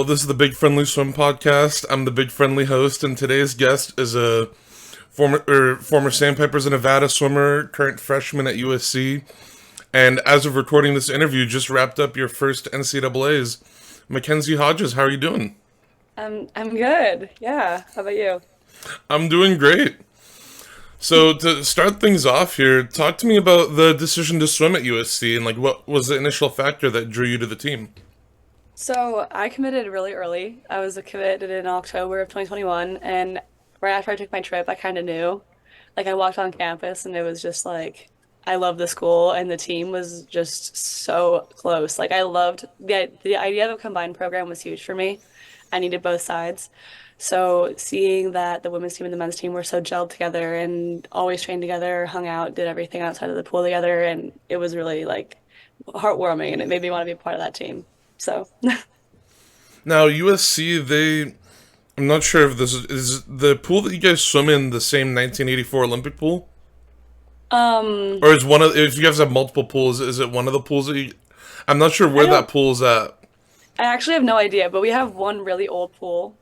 this is the Big Friendly Swim podcast. I'm the Big Friendly host, and today's guest is a former Sandpipers of Nevada swimmer, current freshman at USC, and as of recording this interview, just wrapped up your first NCAAs. Macky Hodges, how are you doing? I'm good. Yeah. How about you? I'm doing great. So to start things off here, talk to me about the decision to swim at USC and like what was the initial factor that drew you to the team? So I committed really early. I was committed in October of 2021, and right after I took my trip, I kind of knew. Like I walked on campus, and it was just like I love the school, and the team was just so close. Like I loved the idea of a combined program was huge for me. I needed both sides. So seeing that the women's team and the men's team were so gelled together and always trained together, hung out, did everything outside of the pool together, and it was really like heartwarming, and it made me want to be a part of that team. So, Now USC, I'm not sure if this is the pool that you guys swim in the same 1984 Olympic pool, um, or is one of if you guys have multiple pools, is it one of the pools that you? I'm not sure I where that don't, pool's at. I actually have no idea, but we have one really old pool.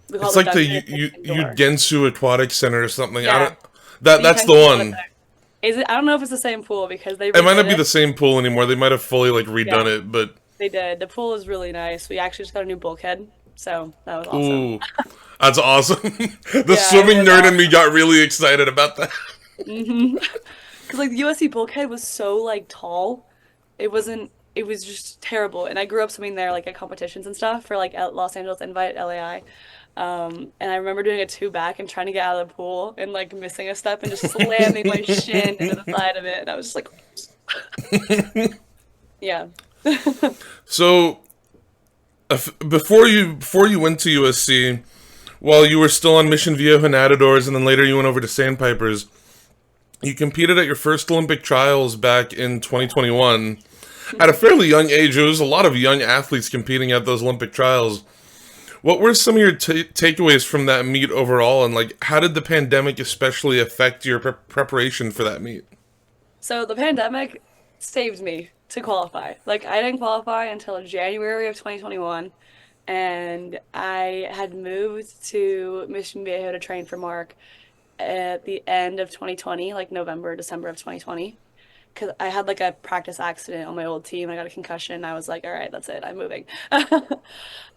We call It's it the like the Duncan. It's indoor. Gensu Aquatic Center or something. I Yeah, don't. That's you the can swim it one. there. Is it? I don't know if it's the same pool because they It might redid not be it. the same pool anymore. They might have fully like redone Yeah, it, but they did. The pool is really nice. We actually just got a new bulkhead, so that was awesome. ooh, that's awesome. The Yeah, it swimming was nerd in me awesome. got really excited about that. Because like the USC bulkhead was so like tall, it wasn't. It was just terrible. And I grew up swimming there like at competitions and stuff for like at Los Angeles Invite, LAI. And I remember doing a two back and trying to get out of the pool and like missing a step and just slamming my shin into the side of it. And I was just like, yeah. So before you went to USC, while you were still on Mission Viejo Nadadors, and then later you went over to Sandpipers, you competed at your first Olympic trials back in 2021 at a fairly young age. There was a lot of young athletes competing at those Olympic trials. What were some of your takeaways from that meet overall, and like how did the pandemic especially affect your preparation for that meet? So the pandemic saved me to qualify. Like I didn't qualify until January of 2021, and I had moved to Mission Viejo to train for Mark at the end of 2020, like November, December of 2020. Because I had like a practice accident on my old team. I got a concussion. I was like, all right, that's it. I'm moving.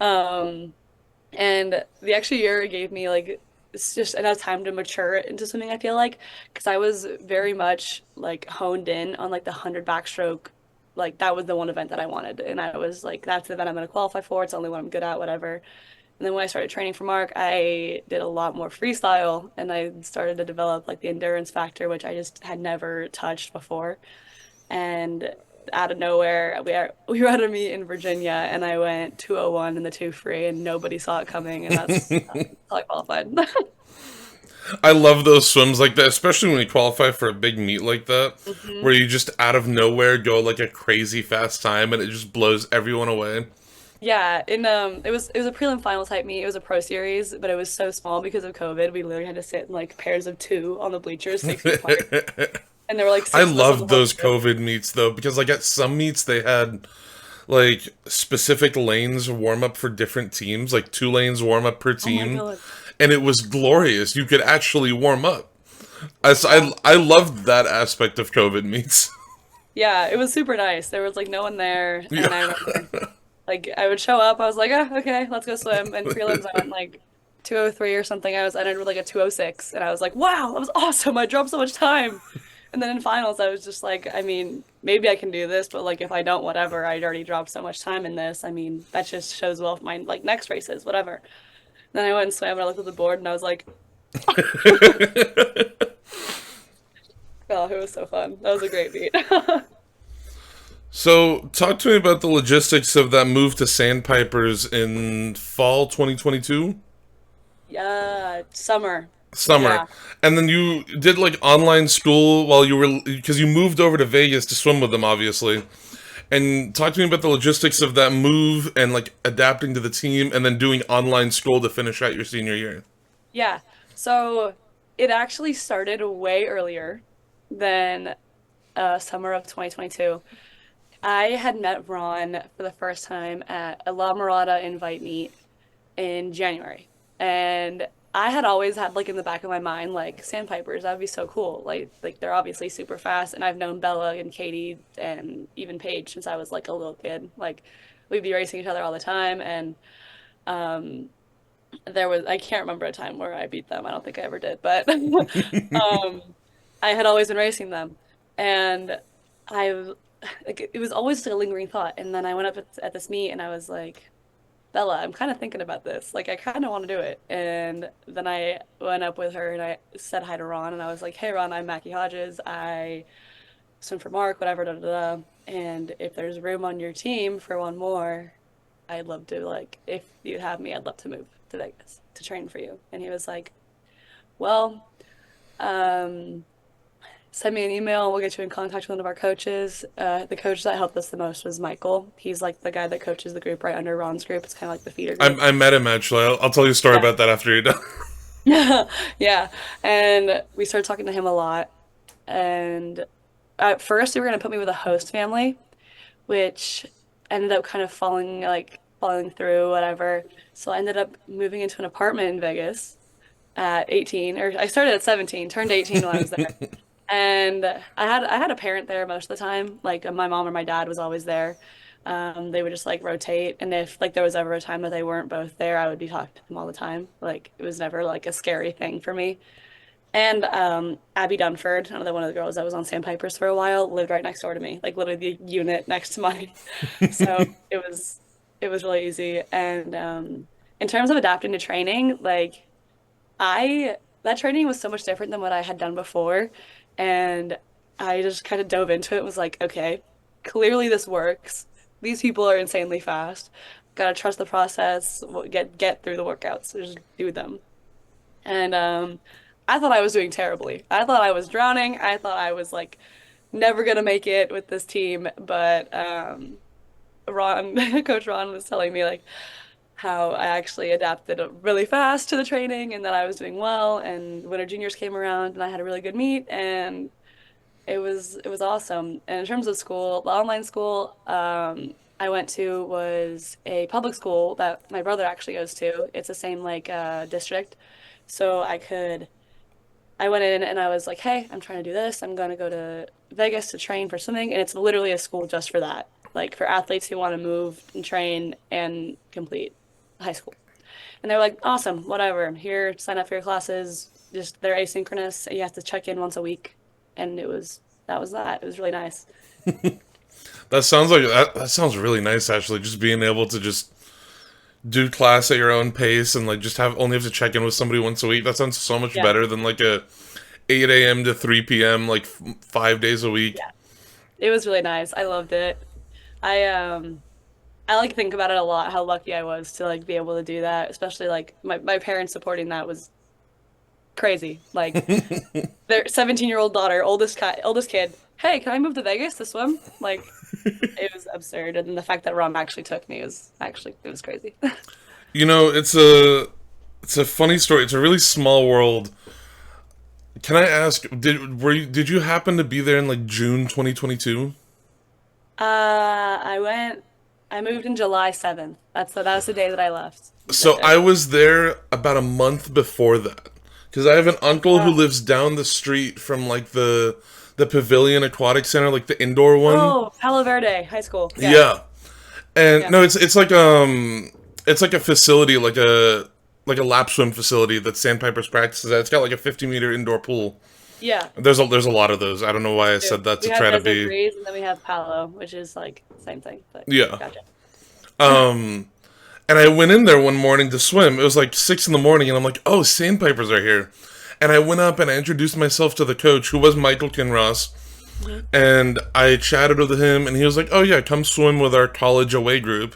Um, and the extra year gave me like it's just enough time to mature into swimming, I feel like, because I was very much like honed in on like the 100 backstroke. Like that was the one event that I wanted. And I was like, that's the event I'm going to qualify for. It's the only one I'm good at, whatever. And then when I started training for Mark, I did a lot more freestyle and I started to develop like the endurance factor, which I just had never touched before. And out of nowhere, we were at a meet in Virginia, and I went 201 in the two free, and nobody saw it coming, and that's how I qualified. I love those swims like that, especially when you qualify for a big meet like that, hmm where you just out of nowhere go like a crazy fast time and it just blows everyone away. Yeah, and it was a prelim final type meet. It was a pro series, but it was so small because of COVID. We literally had to sit in like pairs of two on the bleachers, 6 feet apart, and there were like I six of us on the loved whole those crew. COVID meets though, because like at some meets they had like specific lanes warm up for different teams, like 2 lanes warm up per Oh my team, God. and it was glorious. You could actually warm up. Yeah. I loved that aspect of COVID meets. Yeah, it was super nice. There was like no one there, Yeah. and I remember like I would show up, I was like, oh, okay, let's go swim. And prelims, I went like 203 or something. I ended with like a 206, and I was like, wow, that was awesome. I dropped so much time. And then in finals, I was just like, I mean, maybe I can do this, but like if I don't, whatever. I'd already dropped so much time in this. I mean, that just shows well for my like next races, whatever. Then I went and swam, and I looked at the board, and I was like, oh, it was so fun. That was a great beat. So, talk to me about the logistics of that move to Sandpipers in fall 2022, Yeah, summer. summer. Yeah. And then you did like online school while you were, because you moved over to Vegas to swim with them, obviously. And talk to me about the logistics of that move and like adapting to the team and then doing online school to finish out your senior year. Yeah. So it actually started way earlier than summer of 2022. I had met Ron for the first time at a La Mirada invite meet in January. And I had always had like in the back of my mind, like Sandpipers, that'd be so cool. Like they're obviously super fast, and I've known Bella and Katie and even Paige since I was like a little kid. Like we'd be racing each other all the time, and um there was I can't remember a time where I beat them. I don't think I ever did, but I had always been racing them, and I like it was always like a lingering thought. And then I went up at this meet, and I was like, Bella, I'm kind of thinking about this. Like, I kind of want to do it. And then I went up with her and I said hi to Ron, and I was like, Hey, Ron, I'm Macky Hodges. I swim for Mark, whatever, da da da. And if there's room on your team for one more, I'd love to, like, if you'd have me, I'd love to move to Vegas to train for you. And he was like, Well, um, send me an email. We'll get you in contact with one of our coaches. The coach that helped us the most was Michael. He's like the guy that coaches the group right under Ron's group. It's kind of like the feeder group. I met him actually. I'll tell you a story Yeah. about that after you're done. Yeah. And we started talking to him a lot. And at first, they were going to put me with a host family, which ended up kind of falling through, whatever. So I ended up moving into an apartment in Vegas at 18, or I started at 17, turned 18 when I was there. And I had a parent there most of the time. Like my mom or my dad was always there. They would just like rotate, and if like there was ever a time that they weren't both there, I would be talking to them all the time. Like it was never like a scary thing for me. And Abby Dunford, another one of the girls that was on Sandpipers for a while, lived right next door to me, like literally the unit next to mine. So it was really easy. And in terms of adapting to training, like I that training was so much different than what I had done before. And I just kind of dove into it and was like, okay, clearly this works. These people are insanely fast. Gotta trust the process, get through the workouts, just do them. And I thought I was doing terribly. I thought I was drowning. I thought I was like never gonna make it with this team. But Coach Ron was telling me like how I actually adapted really fast to the training and that I was doing well. And Winter Juniors came around and I had a really good meet, and it was awesome. And in terms of school, the online school I went to was a public school that my brother actually goes to. It's the same like district. So I went in and I was like, "Hey, I'm trying to do this. I'm going to go to Vegas to train for something." And it's literally a school just for that. Like for athletes who want to move and train and complete high school. And they're like, "Awesome, whatever. Here, sign up for your classes. Just they're asynchronous. You have to check in once a week." And that was that. It was really nice. That sounds really nice actually. Just being able to just do class at your own pace and like just have to check in with somebody once a week. That sounds so much Yeah. better than like a 8 a.m. to 3 p.m. like 5 days a week. Yeah. It was really nice. I loved it. I like think about it a lot, how lucky I was to like be able to do that, especially like my parents supporting that was crazy. Like their 17-year-old daughter, oldest kid, "Hey, can I move to Vegas to swim?" Like it was absurd. And then the fact that Rom actually took me was actually it was crazy. You know, it's a funny story. It's a really small world. Can I ask, did you happen to be there in like June 2022? I moved in July 7th. That was the day that I left. So I was there about a month before that because I have an uncle who Oh, lives down the street from like the Pavilion Aquatic Center, like the indoor one. oh, Palo Verde High School. Yeah. Yeah. And Yeah. no, it's like a facility, like a lap swim facility that Sandpipers practices at. It's got like a 50-meter indoor pool. Yeah. There's a lot of those. I don't know why I Too. said that We to have try to Desert be. Breeze, and then we have Palo, which is like same thing, but Yeah. gotcha. And I went in there one morning to swim. It was like 6 in the morning, and I'm like, oh, Sandpipers are here. And I went up and I introduced myself to the coach, who was Michael Kinross. Mhm. And I chatted with him, and he was like, oh yeah, come swim with our college away group.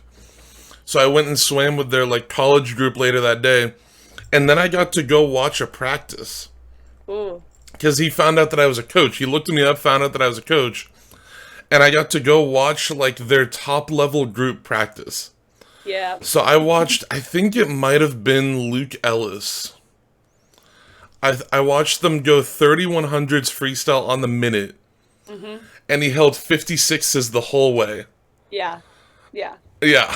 So I went and swam with their like college group later that day. And then I got to go watch a practice. Ooh. Because he found out that I was a coach. He looked me up, found out that I was a coach. And I got to go watch like their top level group practice. Yeah. So I watched, I think it might have been Luke Ellis. I watched them go 3100s freestyle on the minute Hmm. and he held 56s the whole way. Yeah. Yeah. Yeah.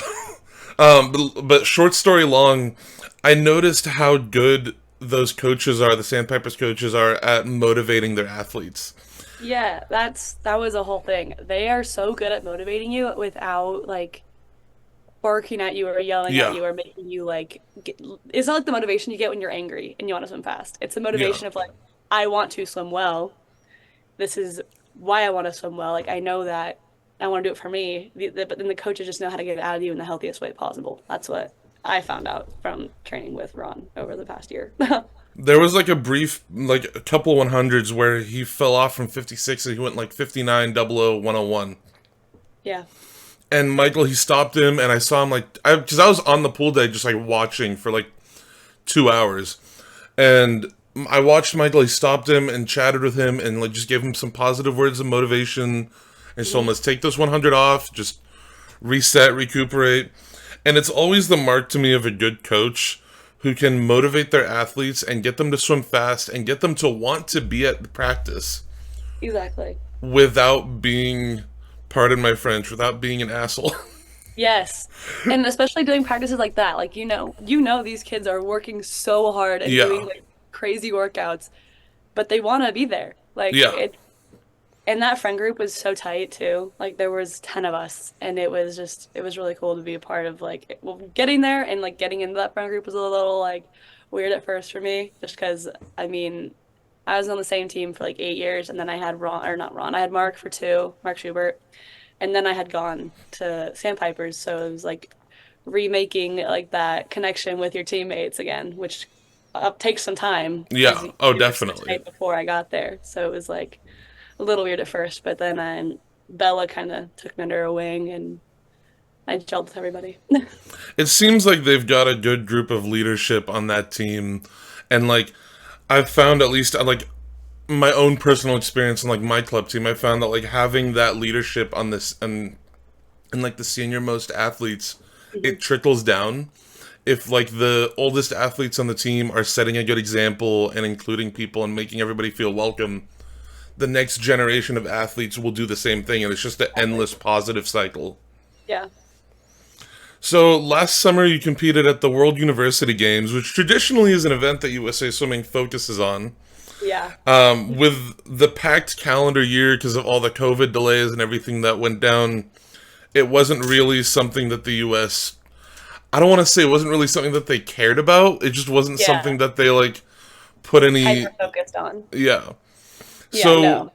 But short story long, I noticed how good those coaches are, the Sandpipers coaches are at motivating their athletes. Yeah, that was a whole thing. They are so good at motivating you without like barking at you or yelling at Yeah, you or making you like it's not like the motivation you get when you're angry and you want to swim fast. It's the yeah. motivation of like I want to swim well. This is why I want to swim well. Like I know that I want to do it for me. But then the coaches just know how to get it out of you in the healthiest way possible. That's what I found out from training with Ron over the past year. There was like a brief, like a couple 100s where he fell off from 56 and he went like 59 00 101. Yeah. And Michael, he stopped him, and I saw him like, because I was on the pool day just like watching for like 2 hours. And I watched Michael, he stopped him and chatted with him and like just gave him some positive words of motivation. And told him, Hmm. let's take this 100 off, just reset, recuperate. And it's always the mark to me of a good coach who can motivate their athletes and get them to swim fast and get them to want to be at the practice Exactly. without being, pardon my French, without being an asshole. Yes. And especially doing practices like that. Like you know these kids are working so hard and doing Yeah, like crazy workouts, but they want to be there. Like yeah, it and that friend group was so tight too. Like there was 10 of us and it was really cool to be a part of well, getting there and like getting into that friend group was a little like weird at first for me just because I mean I was on the same team for like 8 years and then I had Ron or not Ron, I had Mark for two, Mark Schubert, and then I had gone to Sandpipers, so it was like remaking like that connection with your teammates again, which takes some time because yeah. Oh, we were so definitely. tight before I got there. So it was like a little weird at first, but then Bella kind of took me under her wing and I gelled with everybody. It seems like they've got a good group of leadership on that team, and like I've found at least like my own personal experience in like my club team, I found that like having that leadership on this and like the senior most athletes, it Mhm. trickles down. If like the oldest athletes on the team are setting a good example and including people and making everybody feel welcome, the next generation of athletes will do the same thing, and it's just an Exactly. endless positive cycle. Yeah. So last summer you competed at the World University Games, which traditionally is an event that USA Swimming focuses on. Yeah. With the packed calendar year because of all the COVID delays and everything that went down, it wasn't really something that the US, I don't want to say it wasn't really something that they cared about. It just wasn't Yeah. something that they like put any, Hyper focused on. yeah. Yeah, So no.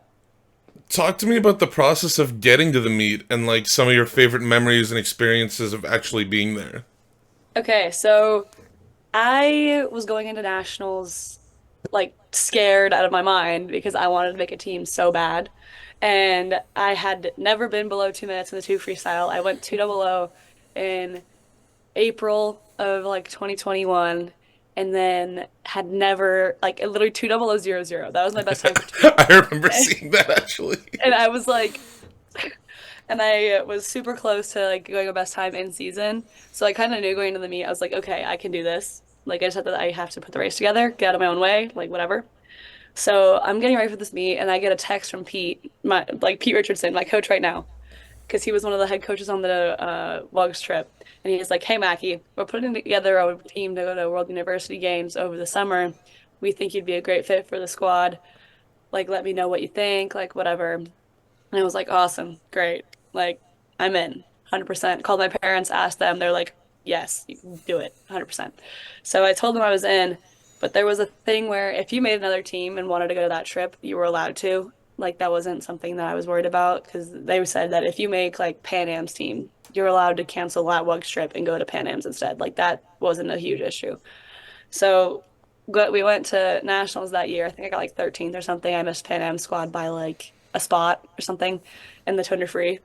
talk to me about the process of getting to the meet and like some of your favorite memories and experiences of actually being there. Okay, so I was going into nationals like scared out of my mind because I wanted to make a team so bad. And I had never been below 2 minutes in the two freestyle. I went 200 in April of like 2021 and then had never like literally 20000. That was my best time for two. I remember seeing that actually. And I was like and I was super close to like going a best time in season. So I kind of knew going into the meet, I was like, okay, I can do this. Like I just have to I have to put the race together, get out of my own way, like whatever. So I'm getting ready for this meet, and I get a text from Pete, my like Pete Richardson, my coach right now, because he was one of the head coaches on the WUGS trip, and he's like, "Hey Mackie, we're putting together a team to go to World University Games over the summer. We think you'd be a great fit for the squad. Like, let me know what you think, like whatever." And I was like, "Awesome, great, like I'm in, 100%." Called my parents, asked them, they're like, "Yes, you can do it, 100%." So I told them I was in. But there was a thing where if you made another team and wanted to go to that trip, you were allowed to. Like that wasn't something that I was worried about because they said that if you make like Pan Am's team, you're allowed to cancel that WUG trip and go to Pan Am's instead. Like that wasn't a huge issue. So we went to nationals that year. I think I got like 13th or something. I missed Pan Am squad by like a spot or something in the 200 free.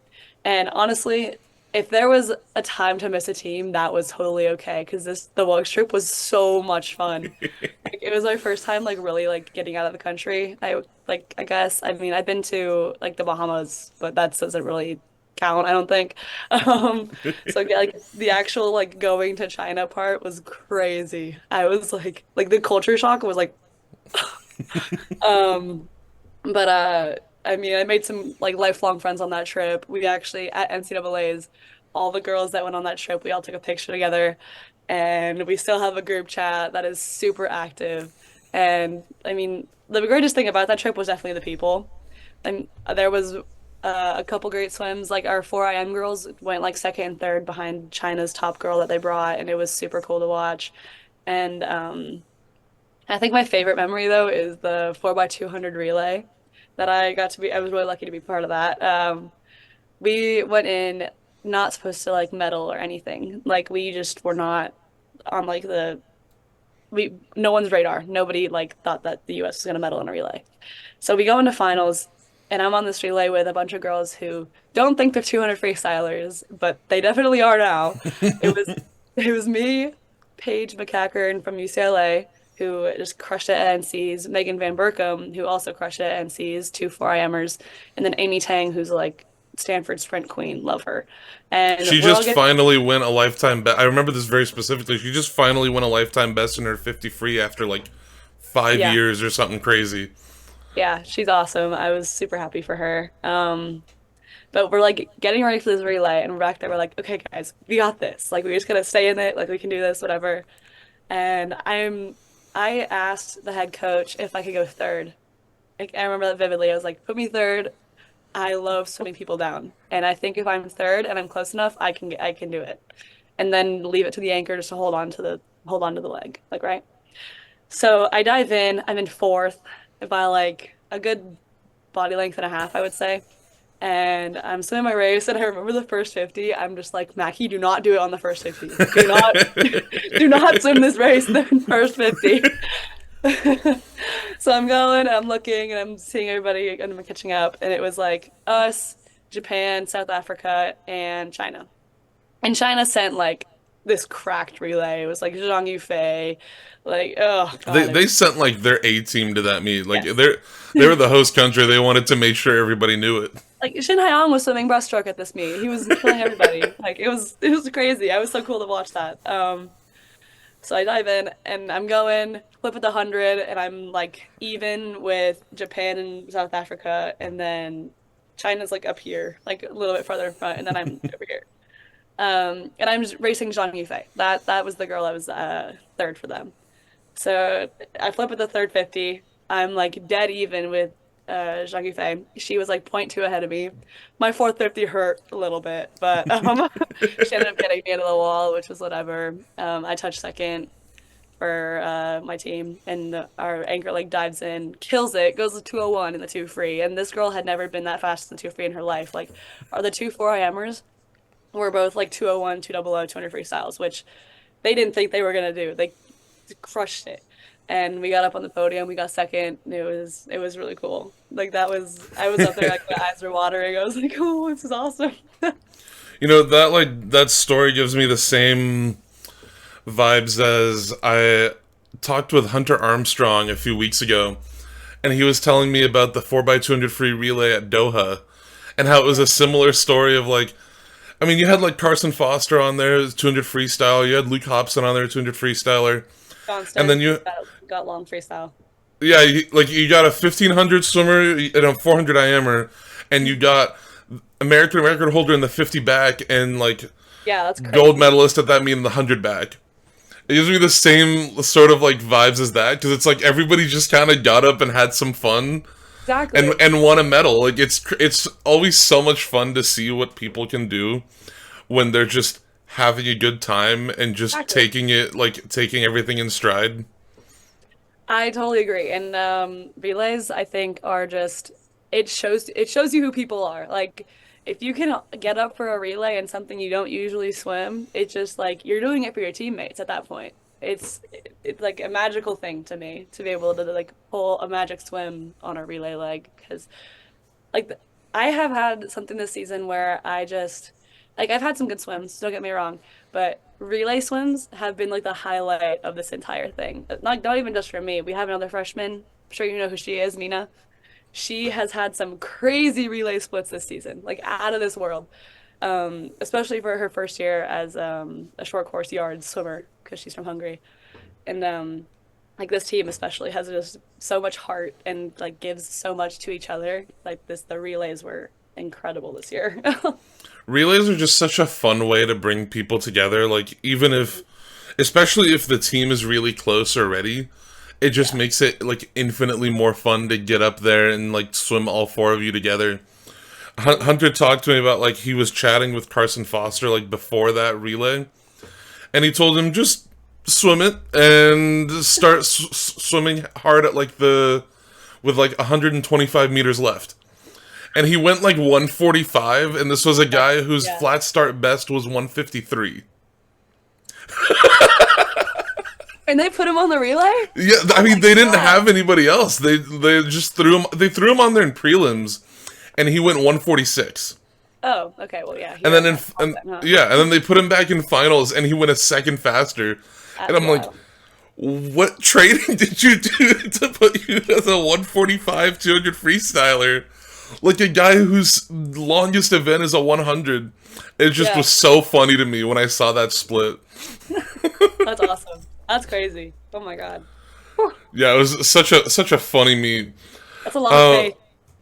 And honestly, if there was a time to miss a team, that was totally okay because the WUG trip was so much fun. Like it was my first time like really like getting out of the country. I guess I mean I've been to like the Bahamas, but that doesn't really count, I don't think. So yeah, like the actual like going to China part was crazy. I was like the culture shock was like um but I mean, I made some like lifelong friends on that trip. We actually at NCAAs, all the girls that went on that trip, we all took a picture together, and we still have a group chat that is super active. And I mean, the greatest thing about that trip was definitely the people. And there was a couple great swims. Like our 4IM girls went like second and third behind China's top girl that they brought, and it was super cool to watch. And I think my favorite memory though is the 4x200 relay that I got to be. I was really lucky to be part of that. We went in not supposed to like medal or anything. Like we just were not on like the we no one's radar. Nobody like thought that the US was gonna medal in a relay. So we go into finals, and I'm on this relay with a bunch of girls who don't think they're 200 freestylers, but they definitely are now. It was it was me, Paige McCackern from UCLA, who just crushed it at NCs, Megan Van Berkom, who also crushed it at NCs, two 4IMers, and then Amy Tang, who's like Stanford sprint queen, love her. And She we're all just getting finally went a lifetime best. I remember this very specifically. She just finally went a lifetime best in her 50 free after like 5 yeah, years or something crazy. yeah, she's awesome. I was super happy for her. But we're like getting ready for this relay, and we're back there. We're like, okay, guys, we got this. Like, we're just gonna stay in it. Like, we can do this, whatever. And I asked the head coach if I could go third. Like, I remember that vividly. I was like, put me third. I love swimming people down, and I think if I'm third and I'm close enough, I can do it. And then leave it to the anchor just to hold on to the leg. Like, right. So I dive in. I'm in fourth by like a good body length and a half, I would say. And I'm swimming my race, and I remember the first 50. I'm just like, Mackie, do not do it on the first 50. Do not, do not swim this race the first 50. So I'm going, I'm looking, and I'm seeing everybody, and I'm catching up. And it was like us, Japan, South Africa, and China. And China sent like this cracked relay. It was like Zhang Yufei, like, oh They God, it they was, sent like their A team to that meet. Like yes. they were the host country. They wanted to make sure everybody knew it. Like Shin Haiyang was swimming breaststroke at this meet. He was killing everybody. Like it was crazy. I was so cool to watch that. So I dive in and I'm going flip at the 100, and I'm like even with Japan and South Africa, and then China's like up here, like a little bit farther in front, and then I'm over here. And I'm just racing Zhang Yufei. That was the girl I was third for them. So I flip at the third 50. I'm like dead even with Zhang Yufei. She was like point 0.2 ahead of me. My fourth 50 hurt a little bit, but she ended up getting me into the wall, which was whatever. I touched second for my team, and our anchor like dives in, kills it, goes to 201 in the two free. And this girl had never been that fast in the two free in her life. Like, are the two 4IMers were both like 201, 200, 200 freestyles, which they didn't think they were gonna do. They crushed it. And we got up on the podium, we got second, and it was really cool. Like that was I was up there like my eyes were watering. I was like, oh, this is awesome. You know that like that story gives me the same vibes as I talked with Hunter Armstrong a few weeks ago, and he was telling me about the 4x200 free relay at Doha, and how it was a similar story of like, I mean, you had like Carson Foster on there, 200 freestyle. You had Luke Hobson on there, 200 freestyler, and then Johnston you, got long freestyle. yeah, like you got a 1500 swimmer and a 400 IMer, and you got American record holder in the 50 back, and like Yeah, that's gold crazy. medalist at that meet in the 100 back. It gives me the same sort of like vibes as that, because it's like everybody just kind of got up and had some fun Exactly. and won a medal. Like it's always so much fun to see what people can do when they're just having a good time and just Exactly. taking everything in stride. I totally agree. And relays, I think, are just it shows you who people are. Like if you can get up for a relay and something you don't usually swim, it's just like you're doing it for your teammates at that point. It's like a magical thing to me to be able to like pull a magic swim on a relay leg, because like I have had something this season where I just like I've had some good swims, don't get me wrong, but relay swims have been like the highlight of this entire thing. Not even just for me. We have another freshman. I'm sure you know who she is, Mina. She has had some crazy relay splits this season, like out of this world. Especially for her first year as a short course yards swimmer because she's from Hungary. And like this team especially has just so much heart and like gives so much to each other. Like this, the relays were incredible this year. Relays are just such a fun way to bring people together. Like, even if, especially if the team is really close already, it just Yeah. makes it like infinitely more fun to get up there and like swim all four of you together. Mhm. Hunter talked to me about like he was chatting with Carson Foster like before that relay, and he told him just swim it and start swimming hard at like the with like 125 meters left. And he went like 145, and this was a That's, guy whose yeah. flat start best was 153. And they put him on the relay? Yeah, I Oh mean my they didn't God. have anybody else. They just threw him on there in prelims, and he went 146. Oh, okay. Well, yeah, he And then already had content, huh? yeah, and then they put him back in finals, and he went a second faster. And That's I'm like, wild. what training did you do to put you as a 145 200 freestyler? Like a guy whose longest event is a 100. It just Yeah, was so funny to me when I saw that split. that's awesome. That's crazy. Oh my God. Whew. Yeah, it was such a funny meet. That's a lot of Uh faith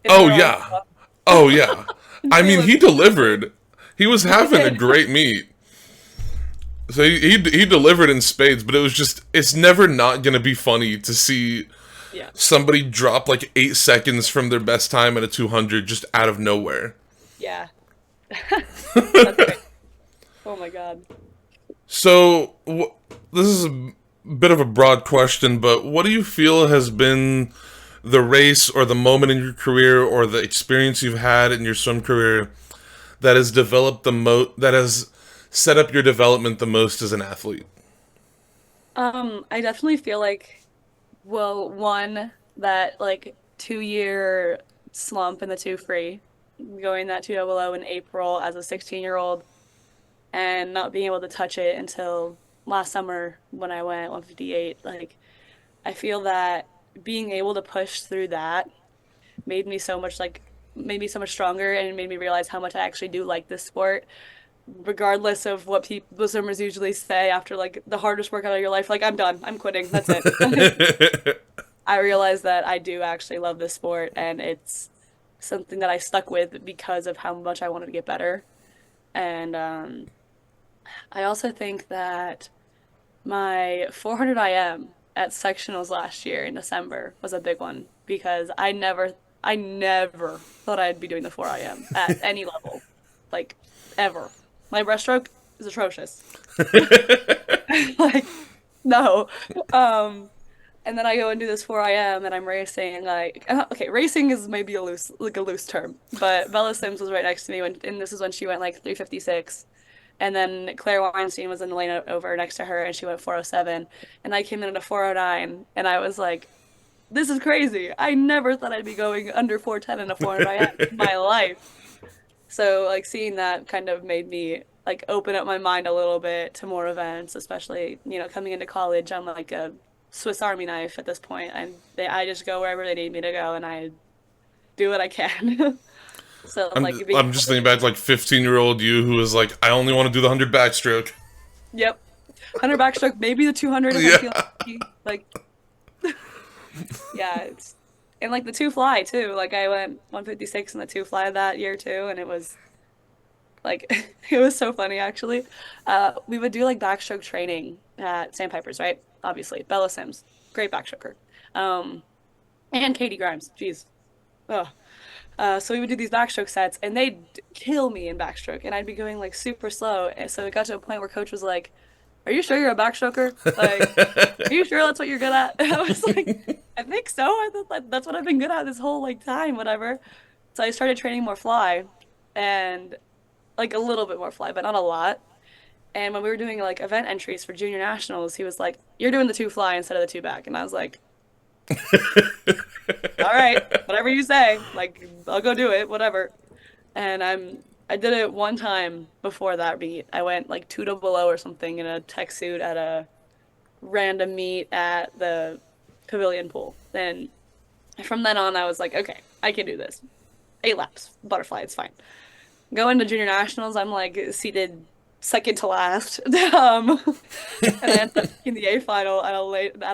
in oh their own yeah. Oh yeah. in I mean, prelims he especially. delivered. He was He having a did. great meet. So he delivered in spades, but it was just it's never not gonna be funny to see Yeah. somebody drop like 8 seconds from their best time at a 200 just out of nowhere. Yeah. That's great. Oh my God. So this is a bit of a broad question, but what do you feel has been the race or the moment in your career or the experience you've had in your swim career that has developed that has set up your development the most as an athlete? I definitely feel like, well, one, that like 2 year slump in the two free, going that 200 in April as a 16-year-old and not being able to touch it until last summer when I went 158. Like, I feel that being able to push through that made me so much like made me so much stronger and it made me realize how much I actually do like this sport, regardless of what people the swimmers usually say after like the hardest workout of your life, like I'm done, I'm quitting, that's it. I realized that I do actually love this sport and it's something that I stuck with because of how much I wanted to get better. And I also think that my 400 IM at sectionals last year in December was a big one because I never thought I'd be doing the 4 IM at any level, like ever. My breaststroke is atrocious. Like, no. Um, and then I go and do this 4 IM and I'm racing like okay, racing is maybe a loose term, but Bella Sims was right next to me and this is when she went like 356. And then Claire Weinstein was in the lane over next to her and she went 407 and I came in at a 409 and I was like, this is crazy. I never thought I'd be going under 410 in a 400 IM in my life. So like seeing that kind of made me like open up my mind a little bit to more events, especially, coming into college. I'm like a Swiss Army knife at this point, and I just go wherever they need me to go, and I do what I can. So like being I'm able just to thinking back to like 15-year-old you who was like, I only want to do the 100 backstroke. yep, 100 backstroke, maybe the 200 if I'm Yeah. feeling lucky. Like yeah, it's and like the two fly too. Like I went 156 in the two fly that year too, and it was like it was so funny actually. We would do like backstroke training at Sandpipers, right? Obviously, Bella Sims, great backstroker. Um, and Katie Grimes, jeez. Oh. So we would do these backstroke sets, and they'd kill me in backstroke, and I'd be going like super slow. And so it got to a point where coach was like, "Are you sure you're a backstroker? Like, are you sure that's what you're good at?" And I was like, "I think so. I thought that's what I've been good at this whole like time, whatever." So I started training more fly, and like a little bit more fly, but not a lot. And when we were doing like event entries for junior nationals, he was like, "You're doing the two fly instead of the two back," and I was like, "All right, whatever you say. Like, I'll go do it, whatever." And I did it one time before that meet. I went like two to below or something in a tech suit at a random meet at the pavilion pool. Then from then on, I was like, okay, I can do this. 8 laps, butterfly, it's fine. Go into junior nationals, I'm like seated second to last. And I ended up making the A final at a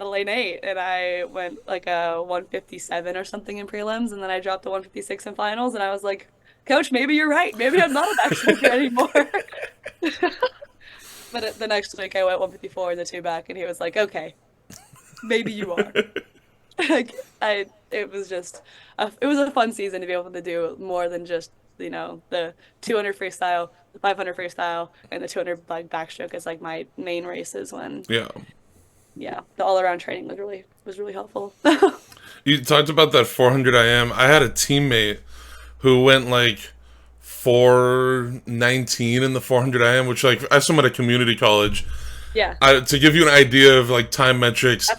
lane eight, and I went like a 157 or something in prelims, and then I dropped the 156 in finals, and I was like, Coach, maybe you're right. Maybe I'm not a backstroker anymore. But the next week I went 154 in the two back, and he was like, okay, maybe you are. Like it was just it was a fun season to be able to do more than just the 200 freestyle, the 500 freestyle, and the 200 like backstroke as like my main races. When Yeah. yeah, the all around training was really helpful. You talked about that 400 IM. I had a teammate who went like 419 in the 400 IM, which like I swim at a community college. Yeah, To give you an idea of like time metrics,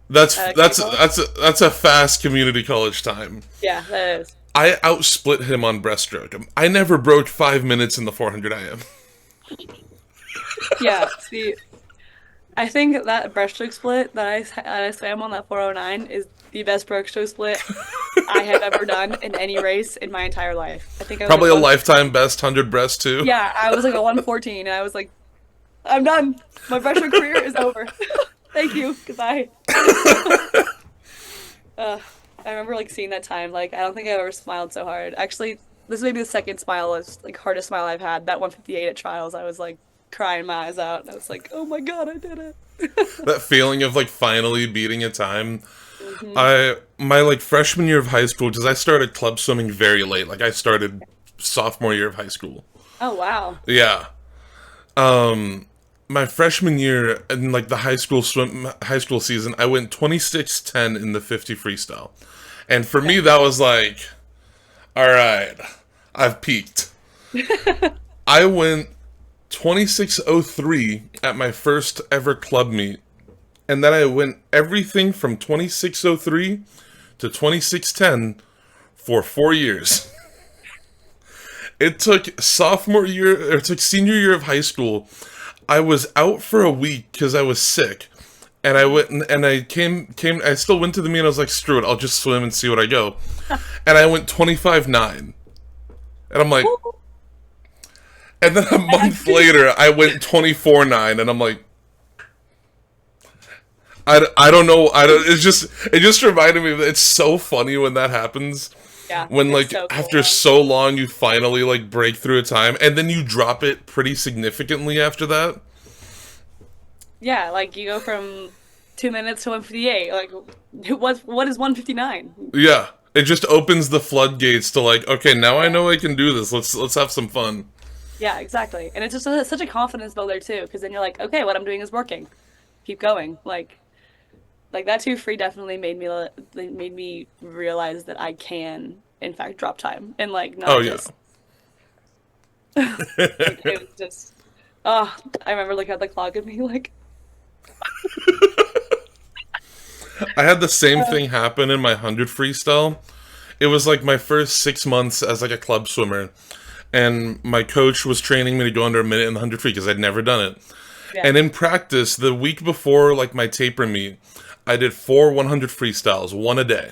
that's fast. that's Okay, cool. that's a fast community college time. Yeah, that is. I outsplit him on breaststroke. I never broke 5 minutes in the 400 IM. Yeah, see, I think that breaststroke split that I swam on that 409 is the best breaststroke split I have ever done in any race in my entire life. I think I was Probably like a one. lifetime best 100 breast too. Yeah, I was like a 114, and I was like, I'm done. My breaststroke career is over. Thank you. Goodbye. Uh, I remember like seeing that time. Like I don't think I've ever smiled so hard. Actually, this may be the second smile is like hardest smile I've had. That 158 at trials, I was like crying my eyes out. I was like, oh my God, I did it. That feeling of like finally beating a time. Hmm. I my like freshman year of high school, because I started club swimming very late. Like I started sophomore year of high school. Oh wow. Yeah. My freshman year in like the high school season, I went 26:10 in the 50 freestyle. And for me that was like, all right, I've peaked. I went 26:03 at my first ever club meet, and then I went everything from 26:03 to 26:10 for 4 years. It took senior year of high school. I was out for a week because I was sick, and I went and I came. I still went to the meet. And I was like, screw it, I'll just swim and see what I go. And I went 25:9, and I'm like, and then a month later I went 24:9, and I'm like, I don't know. I don't. It just reminded me that it's so funny when that happens. Yeah, When it's like so cool. after so long you finally like break through a time, and then you drop it pretty significantly after that. Yeah, like you go from 2 minutes to 158. Like, what is 159? Yeah, it just opens the floodgates to like, okay, now I know I can do this. Let's have some fun. Yeah, exactly. And it's just such a confidence builder too, because then you're like, okay, what I'm doing is working. Keep going. Like that two free definitely made me realize that I can in fact drop time and like Oh not yeah. just like it was just oh I remember looking at the clock and being like I had the same thing happen in my 100 freestyle. It was like my first 6 months as like a club swimmer, and my coach was training me to go under a minute in the 100 free because I'd never done it. yeah. And in practice, the week before like my taper meet, I did 4 100 freestyles, one a day.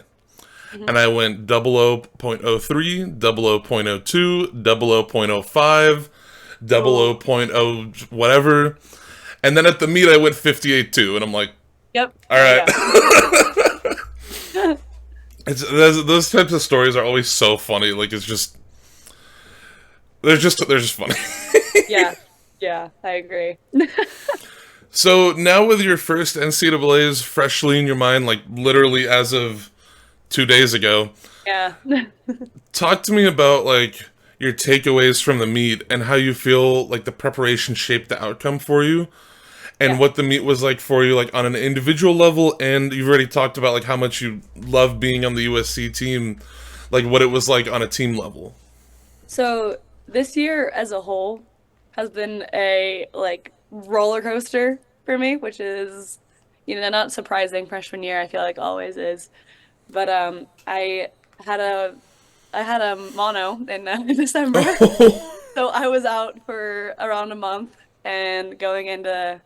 Hmm. And I went 00.03, 00.02, 00.05, Oh, 00.0 whatever. And then at the meet, I went 58.2, and I'm like, yep. all Oh right. yeah. Those types of stories are always so funny. Like it's just they're just funny. Yeah. Yeah, I agree. So now with your first NCAAs freshly in your mind, like literally as of 2 days ago, Yeah. talk to me about like your takeaways from the meet and how you feel like the preparation shaped the outcome for you, and Yeah. what the meet was like for you, like on an individual level. And you've already talked about like how much you love being on the USC team, like what it was like on a team level. So this year as a whole has been a like roller coaster for me, which is, not surprising. Freshman year, I feel like always is. But had a I had a mono in December, so I was out for around a month and going into,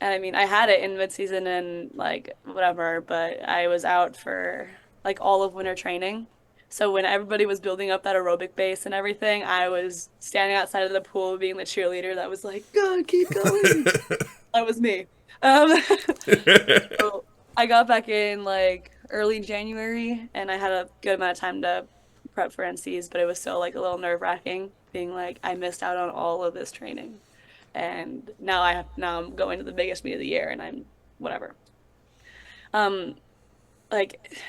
and I mean, I had it in mid-season and like whatever, but I was out for like all of winter training So when everybody was building up that aerobic base and everything, I was standing outside of the pool being the cheerleader that was like, "God, keep going." That was me. Um, so I got back in like early January, and I had a good amount of time to prep for NCs, but it was still like a little nerve-wracking, being like I missed out on all of this training, and now I'm going to the biggest meet of the year, and I'm whatever. Um, like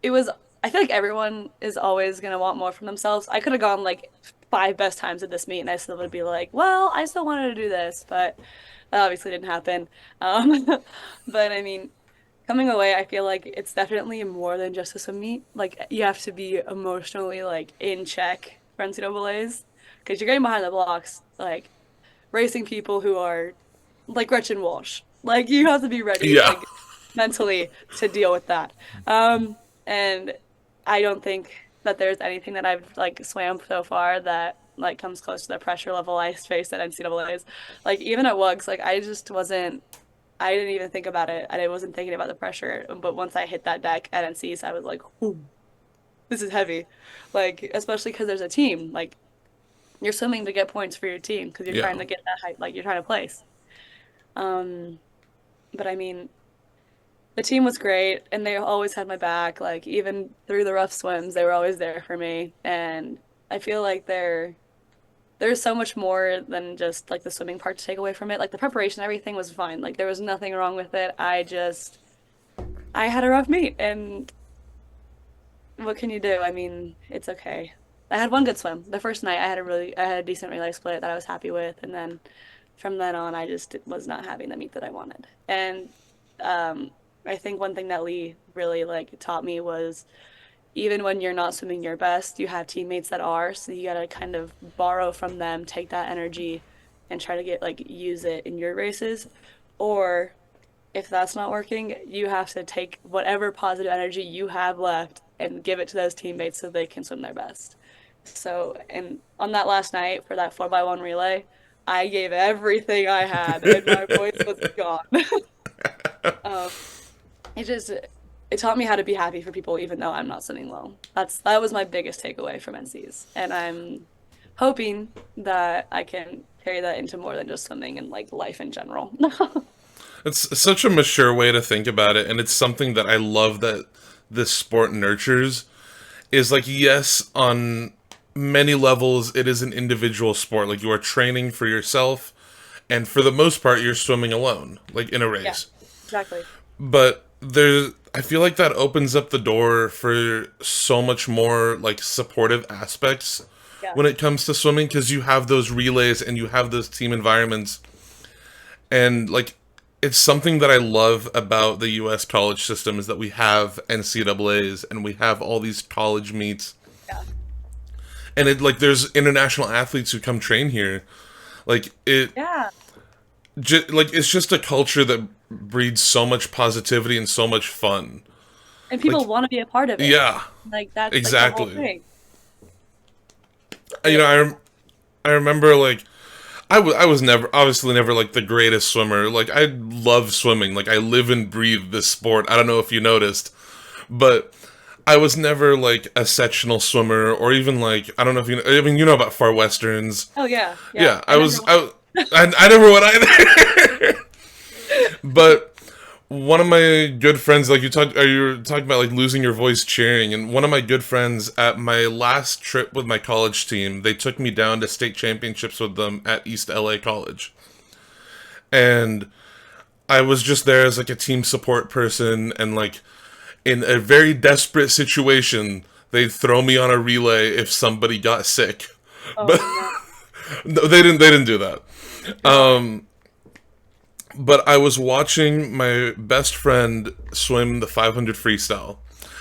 it was. I feel like everyone is always gonna want more from themselves. I could have gone like five best times at this meet, and I still would be like, well, I still wanted to do this, but that obviously didn't happen. Um, but I mean, coming away, I feel like it's definitely more than just a swim meet. Like you have to be emotionally like in check for NCAAs because you're getting behind the blocks, like racing people who are like Gretchen Walsh. Like you have to be ready, Yeah. like mentally to deal with that. And I don't think that there's anything that I've like swam so far that like comes close to the pressure level I faced at NCAAs. Like even at WUGS, like I just wasn't I didn't even think about it. I wasn't thinking about the pressure. But once I hit that deck at NC's, I was like, "Ooh, this is heavy." Like, especially because there's a team. Like, you're swimming to get points for your team because you're Yeah. trying to get that height. Like, you're trying to place. Um, but I mean, the team was great, and they always had my back. Like, even through the rough swims, they were always there for me. And I feel like there's so much more than just like the swimming part to take away from it. Like the preparation, everything was fine. Like there was nothing wrong with it. I had a rough meet, and what can you do? I mean, it's okay. I had one good swim. The first night, I had a decent relay split that I was happy with, and then from then on, I just was not having the meet that I wanted. And um, I think one thing that Lee really like taught me was even when you're not swimming your best, you have teammates that are, so you gotta kind of borrow from them, take that energy, and try to get like use it in your races, or if that's not working, you have to take whatever positive energy you have left and give it to those teammates so they can swim their best. So, and on that last night for that 4x1 relay, I gave everything I had and my voice was gone. Um, it just it taught me how to be happy for people even though I'm not swimming well. That was my biggest takeaway from NCs. And I'm hoping that I can carry that into more than just swimming and like life in general. It's such a mature way to think about it, and it's something that I love that this sport nurtures. Is like, yes, on many levels, it is an individual sport. Like, you are training for yourself, and for the most part, you're swimming alone, like in a Yeah, race. exactly. But I feel like that opens up the door for so much more like supportive aspects Yeah. when it comes to swimming because you have those relays and you have those team environments. And like, it's something that I love about the US college system is that we have NCAAs and we have all these college meets. Yeah. And it like there's international athletes who come train here. Like Yeah. like it's just a culture that breeds so much positivity and so much fun. And Like, people want to be a part of it. yeah, Like that's like the whole exactly. thing. You know, It, I remember like I was never obviously never like the greatest swimmer. Like I love swimming. Like I live and breathe this sport. I don't know if you noticed, but I was never like a sectional swimmer or even like I don't know if you know, I mean you know about far westerns. oh yeah, yeah. Yeah, I never won. I never went either. But one of my good friends, like you were talking about like losing your voice cheering, and one of my good friends at my last trip with my college team, they took me down to state championships with them at East LA College. And I was just there as like a team support person, and like in a very desperate situation, they'd throw me on a relay if somebody got sick. Oh But no. no, they didn't do that. Um, but I was watching my best friend swim the 500 freestyle,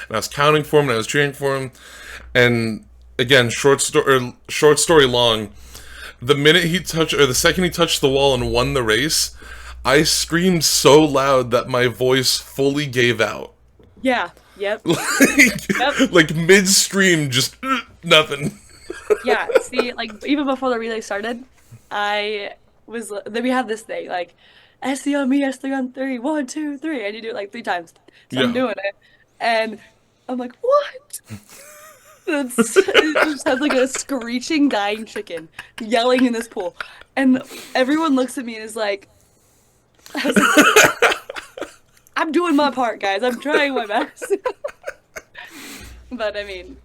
and I was counting for him and I was cheering for him. And again, short story long. The second he touched the wall and won the race, I screamed so loud that my voice fully gave out. Yeah. Yep. Yep. Like midstream, just nothing. Yeah. See, like even before the relay started, I then we have this thing like SC on me, S3 on three, 1, 2, 3, and you do it like three times. So I'm Yeah. doing it, and I'm like, what? It just has like a screeching, dying chicken yelling in this pool. And everyone looks at me and is like, I was like, I'm doing my part, guys. I'm trying my best. But I mean,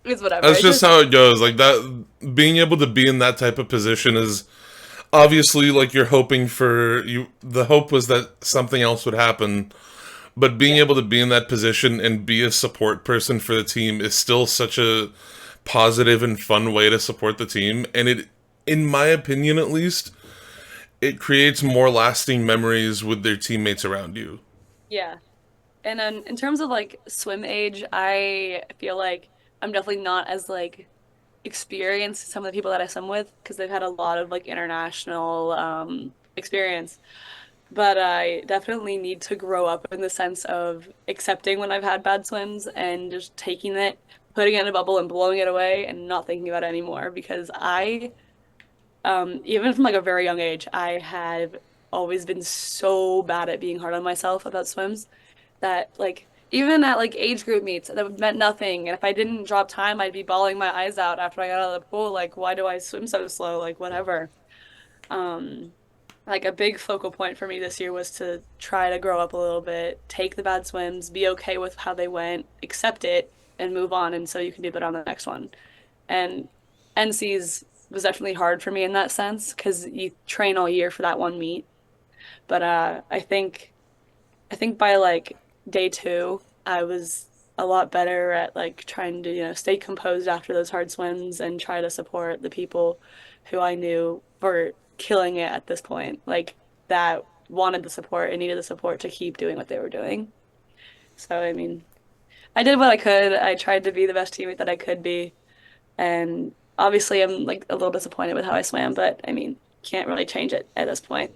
it's whatever. That's It just just, how it goes. Like that, being able to be in that type of position is obviously like you're hoping for you. The hope was that something else would happen, but being yeah, able to be in that position and be a support person for the team is still such a positive and fun way to support the team. And it, in my opinion at least, it creates more lasting memories with their teammates around you. yeah. And then in terms of like swim age, I feel like I'm definitely not as like experienced as some of the people that I swim with because they've had a lot of like international experience. But I definitely need to grow up in the sense of accepting when I've had bad swims and just taking it, putting it in a bubble and blowing it away and not thinking about it anymore. Because even from like a very young age, I have always been so bad at being hard on myself about swims that like even at like age group meets that meant nothing. And if I didn't drop time, I'd be bawling my eyes out after I got out of the pool. Like, why do I swim so slow? Like, whatever. Um, like a big focal point for me this year was to try to grow up a little bit, take the bad swims, be okay with how they went, accept it, and move on. And so you can do better on the next one. And NC's was definitely hard for me in that sense because you train all year for that one meet. But I think by like day two, I was a lot better at like trying to, stay composed after those hard swims and try to support the people who I knew were killing it at this point, like that wanted the support and needed the support to keep doing what they were doing. So, I mean, I did what I could. I tried to be the best teammate that I could be. And obviously, I'm like a little disappointed with how I swam, but I mean, can't really change it at this point.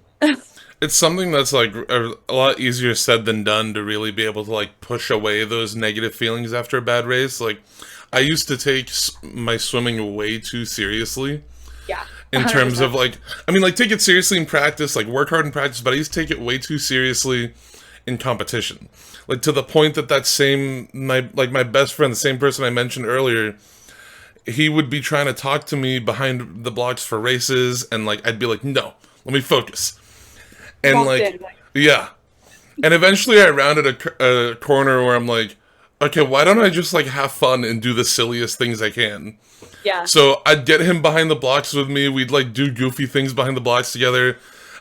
It's something that's like a lot easier said than done to really be able to like push away those negative feelings after a bad race. Like I used to take my swimming way too seriously Yeah, in terms 100%. of like, I mean, like take it seriously in practice, like work hard in practice, but I used to take it way too seriously in competition. Like to the point that that same my best friend, the same person I mentioned earlier, he would be trying to talk to me behind the blocks for races, and like I'd be like, no, let me focus. And Locked like, in. Like, yeah. And eventually I rounded a corner where I'm like, okay, why don't I just like have fun and do the silliest things I can? yeah. So I'd get him behind the blocks with me. We'd like do goofy things behind the blocks together.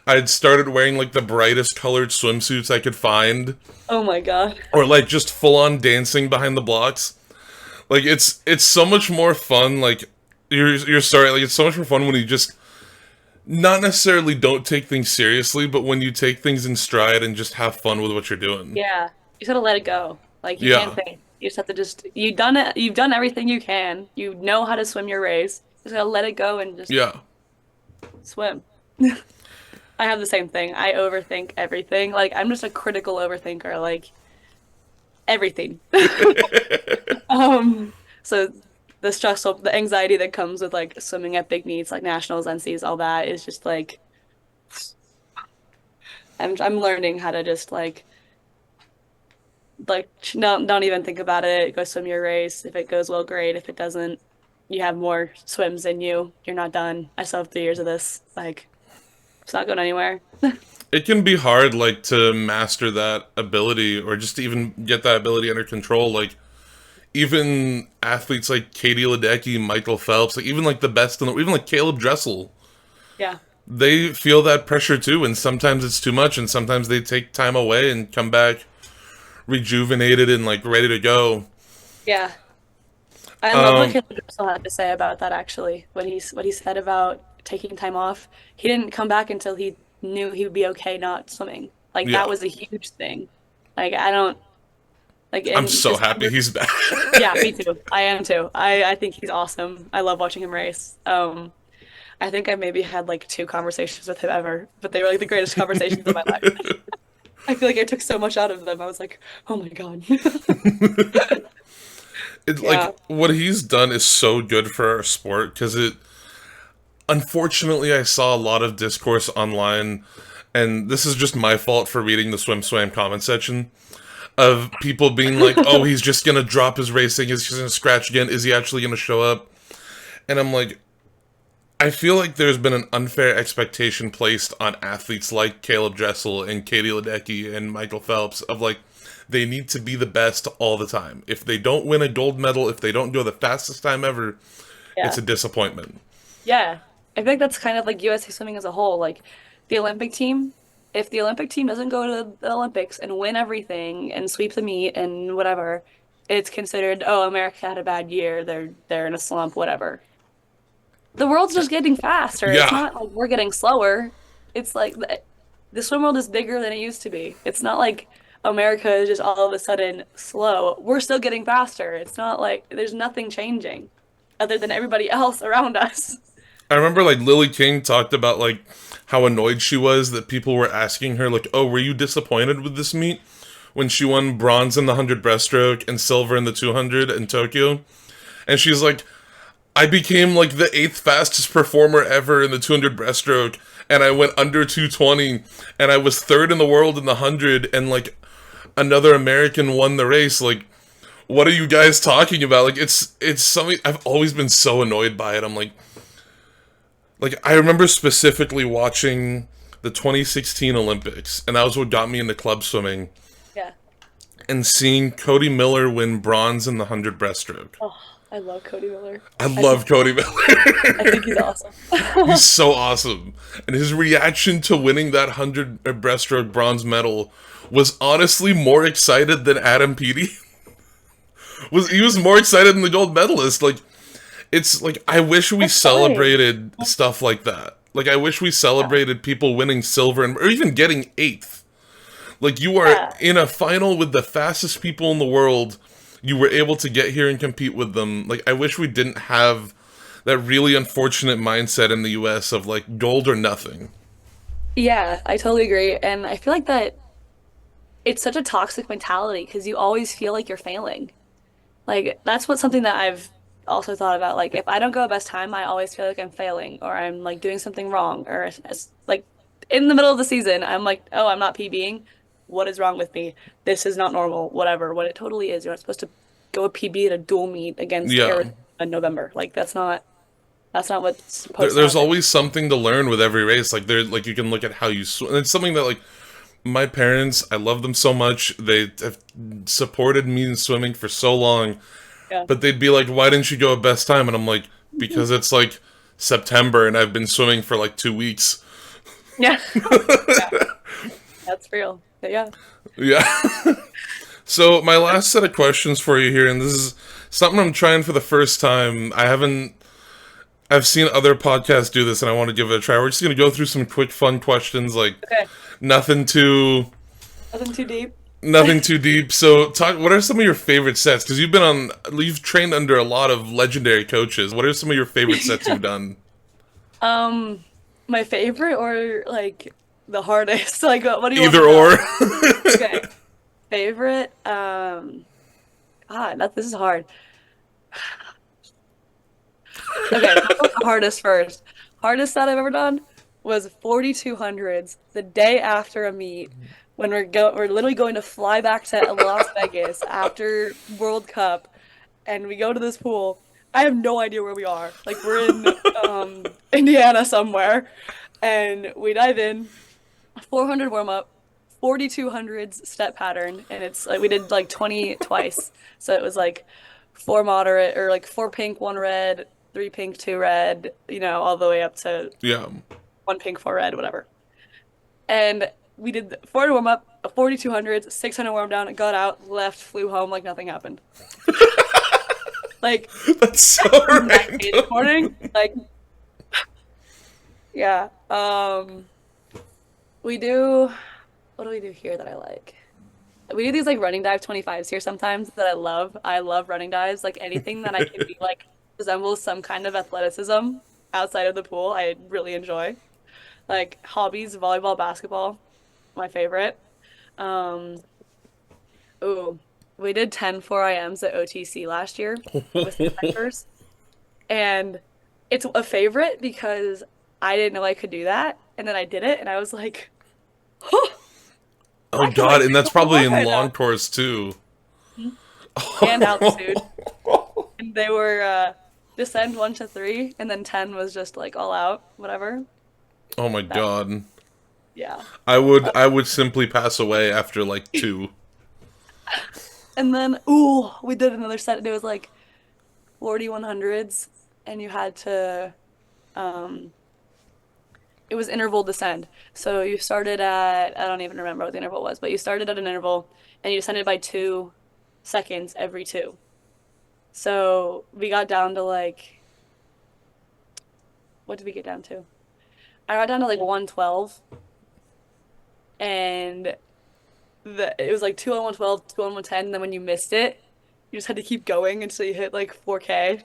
I'd started wearing like the brightest colored swimsuits I could find, Oh my God. or like just full on dancing behind the blocks. Like it's so much more fun. Like you're sorry. Like it's so much more fun when you just not necessarily don't take things seriously, but when you take things in stride and just have fun with what you're doing. Yeah. You just gotta let it go. Like you can't Yeah, think. You just have to just you've done it. You've done everything you can. You know how to swim your race. Just gotta let it go and just yeah. swim. I have the same thing. I overthink everything. Like I'm just a critical overthinker. Like everything. So the stressful, the anxiety that comes with like swimming at big meets, like nationals, NCs, all that is just like I'm learning how to just like don't even think about it. Go swim your race. If it goes well, great. If it doesn't, you have more swims in you. You're not done. I still have 3 years of this. Like it's not going anywhere. It can be hard, like, to master that ability or just to even get that ability under control. Like, even athletes like Katie Ledecky, Michael Phelps, like, even, like, the best in the, even, like, Caleb Dressel, Yeah. they feel that pressure too, and sometimes it's too much, and sometimes they take time away and come back rejuvenated and, like, ready to go. Yeah. I love what Um, Caleb Dressel had to say about that actually. What he said about taking time off. He didn't come back until he knew he would be okay not swimming. Like that yeah. was a huge thing. Like I don't like I'm and so just happy he's back. yeah, me too. I am too. I think he's awesome. I love watching him race. I think I maybe had like 2 conversations with him ever, but they were like the greatest conversations of my life. I feel like I took so much out of them. I was like, oh my God. It, Yeah. like, what he's done is so good for our sport, because it, unfortunately, I saw a lot of discourse online, and this is just my fault for reading the Swim Swam comment section. of people being like, "Oh, he's just gonna drop his racing. He's just gonna scratch again. Is he actually gonna show up?" And I'm like, I feel like there's been an unfair expectation placed on athletes like Caleb Dressel and Katie Ledecky and Michael Phelps of like, they need to be the best all the time. If they don't win a gold medal, if they don't go the fastest time ever, it's Yeah. a disappointment. Yeah. I think that's kind of like USA swimming as a whole. Like the Olympic team, if the Olympic team doesn't go to the Olympics and win everything and sweep the meet and whatever, it's considered, oh, America had a bad year. They're in a slump, whatever. The world's just getting faster. It's Yeah. not like we're getting slower. It's like the swim world is bigger than it used to be. It's not like America is just all of a sudden slow. We're still getting faster. It's not like there's nothing changing other than everybody else around us. I remember like Lily King talked about like how annoyed she was that people were asking her like, "Oh, were you disappointed with this meet?" When she won bronze in the 100 breaststroke and silver in the 200 in Tokyo. And she's like, I became like the eighth fastest performer ever in the 200 breaststroke, and I went under 220, and I was third in the world in the 100, and like another American won the race. Like, what are you guys talking about? Like, it's something I've always been so annoyed by it. I'm like I remember specifically watching the 2016 Olympics, and that was what got me into club swimming, Yeah. and seeing Cody Miller win bronze in the 100 breaststroke. Oh, I love Cody Miller. I I think love Cody Miller. I think he's awesome. He's so awesome. And his reaction to winning that 100 breaststroke bronze medal was honestly more excited than Adam Peaty. He was more excited than the gold medalist. Like, it's like I wish we That's fine. celebrated stuff like that. Like, I wish we celebrated people winning silver or even getting eighth. Like, you are Yeah. in a final with the fastest people in the world. You were able to get here and compete with them. Like, I wish we didn't have that really unfortunate mindset in the US of like gold or nothing. Yeah, I totally agree. And I feel like that it's such a toxic mentality because you always feel like you're failing. Like that's what something that I've also thought about. Like if I don't go a best time, I always feel like I'm failing or I'm like doing something wrong or like in the middle of the season, I'm like, oh, I'm not PBing. What is wrong with me? This is not normal. Whatever. What it totally is. You're not supposed to go a PB at a dual meet against Yeah. Arizona in November. Like that's not what's supposed to There's happen. always something to learn with every race. Like there, like you can look at how you swim. And it's something that like my parents, I love them so much. They have supported me in swimming for so long. Yeah. But they'd be like, "Why didn't you go at best time?" And I'm like, "Because it's like September and I've been swimming for like 2 weeks." Yeah. Yeah. That's real. But yeah. Yeah. So my last set of questions for you here, and this is something I'm trying for the first time. I've seen other podcasts do this, and I want to give it a try. We're just gonna go through some quick, fun questions, like Okay. nothing too, Nothing too deep. nothing too deep. So, talk. What are some of your favorite sets? Because you've trained under a lot of legendary coaches. What are some of your favorite sets you've done? Um, my favorite or like the hardest? Like, what do you want Either to or. know? Okay. Favorite? God, this is hard. Okay, I'll go with the hardest first. Hardest that I've ever done was 4200s the day after a meet when we're literally going to fly back to Las Vegas after World Cup and we go to this pool. I have no idea where we are. Like we're in Indiana somewhere and we dive in 400 warm up, 4200s step pattern, and it's like we did like 20 twice. So it was like four moderate or like four pink, one red, three pink, two red, all the way up to Yeah. one pink, four red, whatever. And we did 400 warm up, 4200s, 600 warm down, got out, left, flew home like nothing happened. Like That's so from that day this random. morning, like yeah. We do. What do we do here that I like? We do these like running dive 25s here sometimes that I love. I love running dives. Like anything that I can be like resembles some kind of athleticism outside of the pool, I really enjoy. Like hobbies, volleyball, basketball, my favorite. Um, ooh, we did 10 4 IMs at OTC last year with Sandpipers, and it's a favorite because I didn't know I could do that, and then I did it, and I was like, Oh I can like God, and that's walk probably in right long now. course too. And altitude. And they were descend 1 to 3, and then 10 was just like all out, whatever. Oh my That God. yeah. I would simply pass away after like two. And then ooh, we did another set, and it was like 4100s, and you had to um it was interval descend. So you started at I don't even remember what the interval was, but you started at an interval and you descended by 2 seconds every two. So we got down to like what did we get down to? I got down to like 112, and it was like two on 112, two on 110, and then when you missed it, you just had to keep going until you hit like 4K.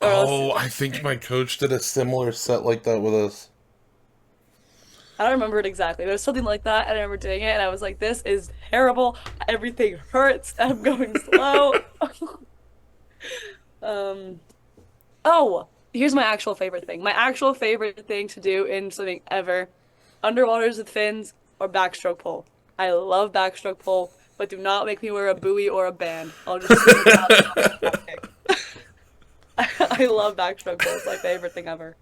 Or else Oh, I think my coach did a similar set like that with us. I don't remember it exactly, but it was something like that. And I remember doing it, and I was like, "This is terrible. Everything hurts. I'm going slow." Um, oh, here's my actual favorite thing. My actual favorite thing to do in swimming ever: underwaters with fins or backstroke pole. I love backstroke pole, but do not make me wear a buoy or a band. I'll just swim without it. I love backstroke pole. It's my favorite thing ever.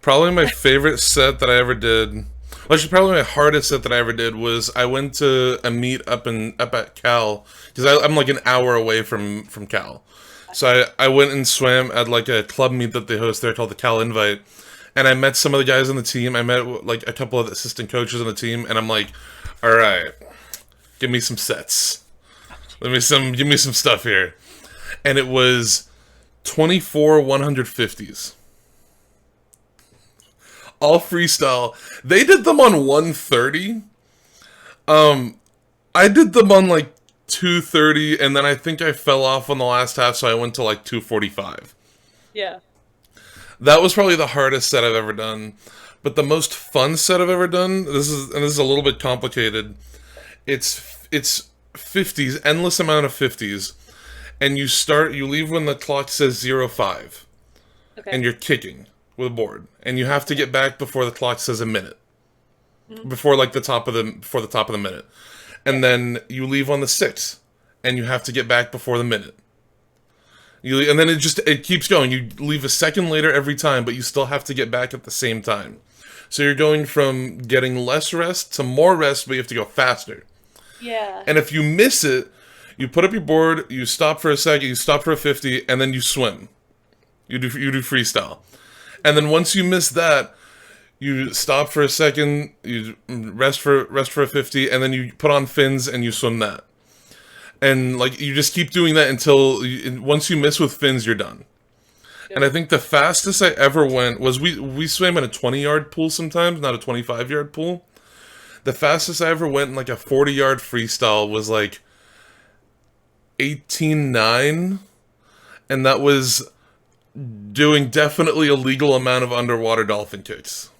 Probably my favorite set that I ever did. Well, actually, probably my hardest set that I ever did was I went to a meet up at Cal because I'm like an hour away from Cal. So I went and swam at like a club meet that they host there called the Cal Invite, and I met some of the guys on the team. I met like a couple of the assistant coaches on the team, and I'm like, all right, give me some sets. Give me some stuff here, and it was 24 150s. All freestyle. They did them on 130. I did them on like 230, and then I think I fell off on the last half, so I went to like 245. Yeah. That was probably the hardest set I've ever done. But the most fun set I've ever done, this is a little bit complicated. It's 50s, endless amount of 50s. And you leave when the clock says 05. Okay. And you're kicking with a board. And you have to get back before the clock says a minute. Before like the top of the minute. And then you leave on the 6th. And you have to get back before the minute. And then it keeps going. You leave a second later every time, but you still have to get back at the same time. So you're going from getting less rest to more rest, but you have to go faster. Yeah. And if you miss it, you put up your board, you stop for a second, you stop for a 50, and then you swim. You do freestyle. And then once you miss that, you stop for a second, you rest for a 50, and then you put on fins and you swim that. And like you just keep doing that until once you miss with fins, you're done. Yep. And I think the fastest I ever went was we swam in a 20-yard pool sometimes, not a 25-yard pool. The fastest I ever went in like a 40-yard freestyle was like 18.9, and that was doing definitely a legal amount of underwater dolphin kicks,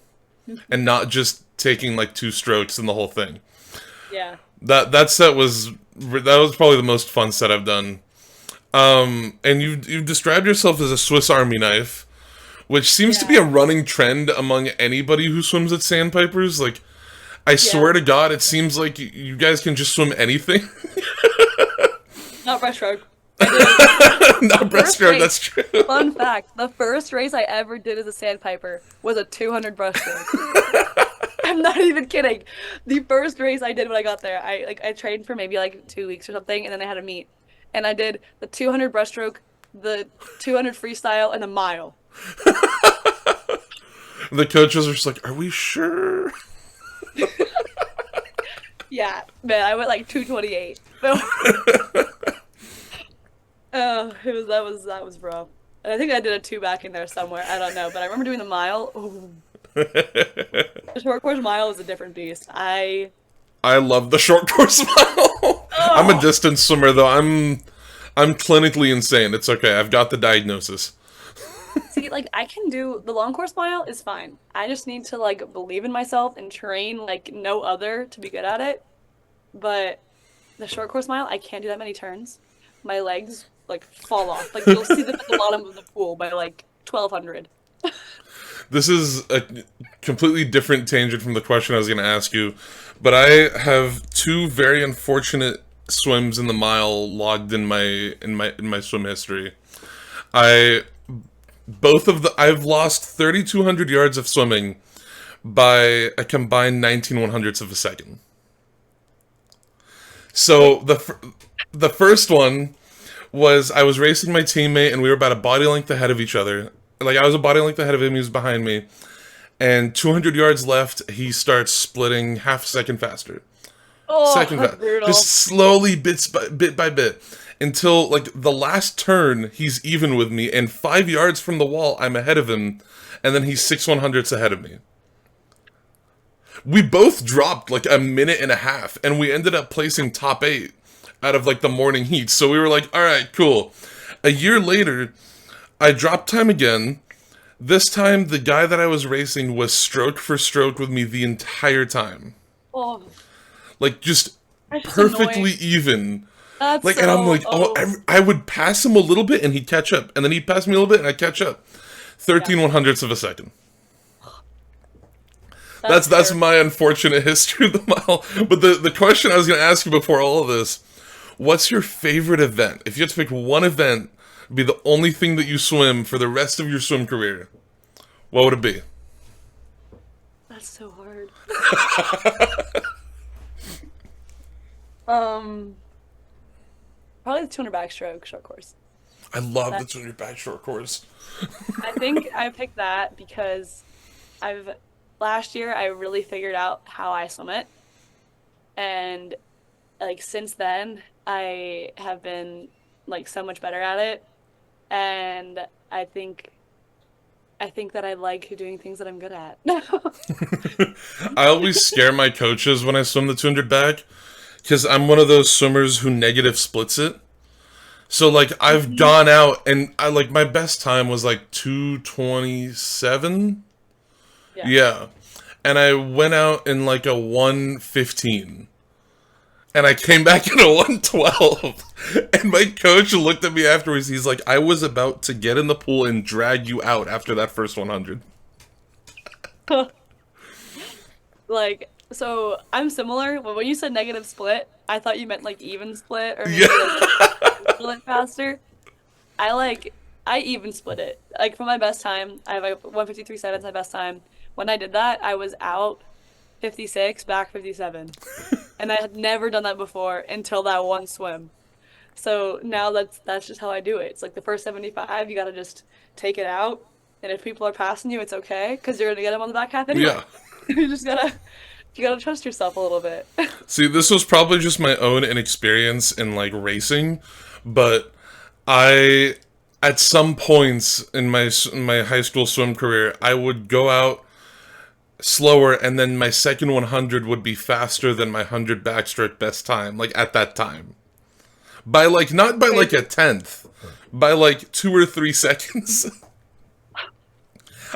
and not just taking like 2 strokes in the whole thing. Yeah. That set was probably the most fun set I've done. And you've described yourself as a Swiss Army knife, which seems to be a running trend among anybody who swims at Sandpipers. Like, I swear to God, it seems like you guys can just swim anything. Not breaststroke. Not breaststroke, that's true. Fun fact, the first race I ever did as a sandpiper was a 200 breaststroke. I'm not even kidding. The first race I did when I got there, I trained for maybe like 2 weeks or something, and then I had a meet. And I did the 200 breaststroke, the 200 freestyle, and the mile. The coaches are just like, are we sure? Yeah, man, I went like 228. That was rough. And I think I did a 2 back in there somewhere. I don't know, but I remember doing the mile. Ooh. The short course mile is a different beast. I love the short course mile. I'm a distance swimmer though. I'm clinically insane. It's okay. I've got the diagnosis. see, like I can do the long course mile is fine. I just need to like believe in myself and train like no other to be good at it. But the short course mile, I can't do that many turns. My legs like fall off. Like you'll see them at the bottom of the pool by like 1200. This is a completely different tangent from the question I was going to ask you, but I have two very unfortunate swims in the mile logged in my swim history. I I've lost 3,200 yards of swimming by a combined 19/100ths of a second. So the first one was I was racing my teammate and we were about a body length ahead of each other. Like I was a body length ahead of him, he was behind me. And 200 yards left, he starts splitting half a second faster. Oh, Second that's fast. brutal. Just slowly, bit by bit. Until, like, the last turn, he's even with me. And 5 yards from the wall, I'm ahead of him. And then he's 6/100ths ahead of me. We both dropped, like, a minute and a half. And we ended up placing top 8 out of, like, the morning heat. So we were like, alright, cool. A year later, I dropped time again. This time, the guy that I was racing was stroke for stroke with me the entire time. Oh, Like, just that's just perfectly annoying. even. That's Like, and I'm so, like, oh, I would pass him a little bit and he'd catch up. And then he'd pass me a little bit and I'd catch up. yeah, 13/100ths of a second. that's That's terrible. my unfortunate history of the mile. But the question I was going to ask you before all of this, what's your favorite event? If you had to pick one event, be the only thing that you swim for the rest of your swim career, what would it be? That's so hard. Um, Probably the 200 backstroke short course. I love the That 200 back short course. I think I picked that because I've last year I really figured out how I swim it, and like since then I have been like so much better at it, and I think I think that I like doing things that I'm good at. I always scare my coaches when I swim the 200 back because I'm one of those swimmers who negative splits it. So like I've Mhm. gone out and I like my best time was like 2:27. Yeah. Yeah. And I went out in like a 1:15. And I came back in a 1:12. And my coach looked at me afterwards. He's like, I was about to get in the pool and drag you out after that first 100. Like, so I'm similar. When you said negative split, I thought you meant like even split or Yeah. maybe like split faster. I like I even split it. Like for my best time, I have like 1:53 my best time. When I did that, I was out 56, back 57. And I had never done that before until that one swim. So now that's just how I do it. It's like the first 75, you gotta just take it out. And if people are passing you, it's okay because you're gonna get them on the back half anyway. Yeah. You just gotta trust yourself a little bit. See, this was probably just my own inexperience in like racing, but I at some points in my high school swim career, I would go out slower and then my second 100 would be faster than my 100 backstroke best time like at that time. By like not by like a Crazy. tenth, by like 2 or 3 seconds.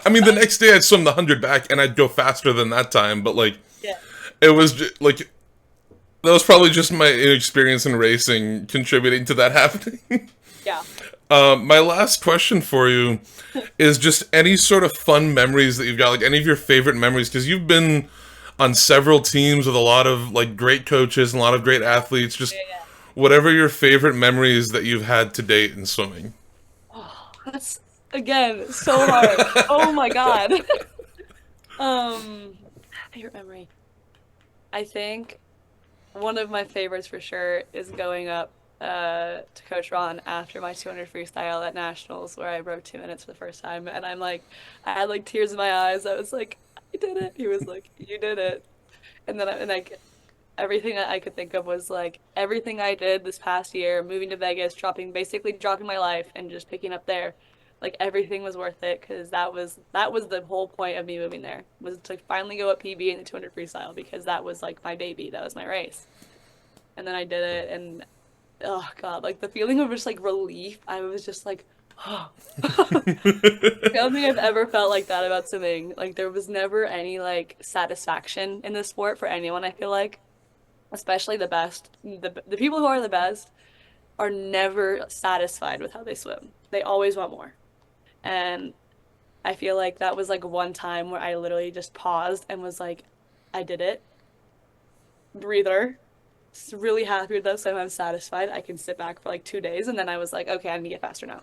I mean, the next day I'd swim the 100 back and I'd go faster than that time, but like Yeah. it was like that was probably just my inexperience in racing contributing to that happening. Yeah. My last question for you is just any sort of fun memories that you've got, like any of your favorite memories, because you've been on several teams with a lot of like great coaches and a lot of great athletes. Just Yeah. whatever your favorite memories that you've had to date in swimming. Oh, that's again so hard. Oh my God. Favorite memory. I think one of my favorites for sure is going up to Coach Ron after my 200 freestyle at nationals where I broke 2 minutes for the first time, and I had like tears in my eyes. I was like, I did it. He was like, you did it. And like everything that I could think of was like everything I did this past year, moving to Vegas, basically dropping my life and just picking up there. Like everything was worth it because that was the whole point of me moving there was to finally go up PB in the 200 freestyle because that was like my baby, that was my race. And then I did it, and oh God, like the feeling of just like relief. I was just like, oh. I don't think I've ever felt like that about swimming. Like there was never any like satisfaction in the sport for anyone, I feel like, especially the best. The people who are the best are never satisfied with how they swim. They always want more. And I feel like that was like one time where I literally just paused and was like, I did it. Breather. really happy with those, so I'm satisfied. I can sit back for like 2 days, and then I was like, okay, I need to get faster now.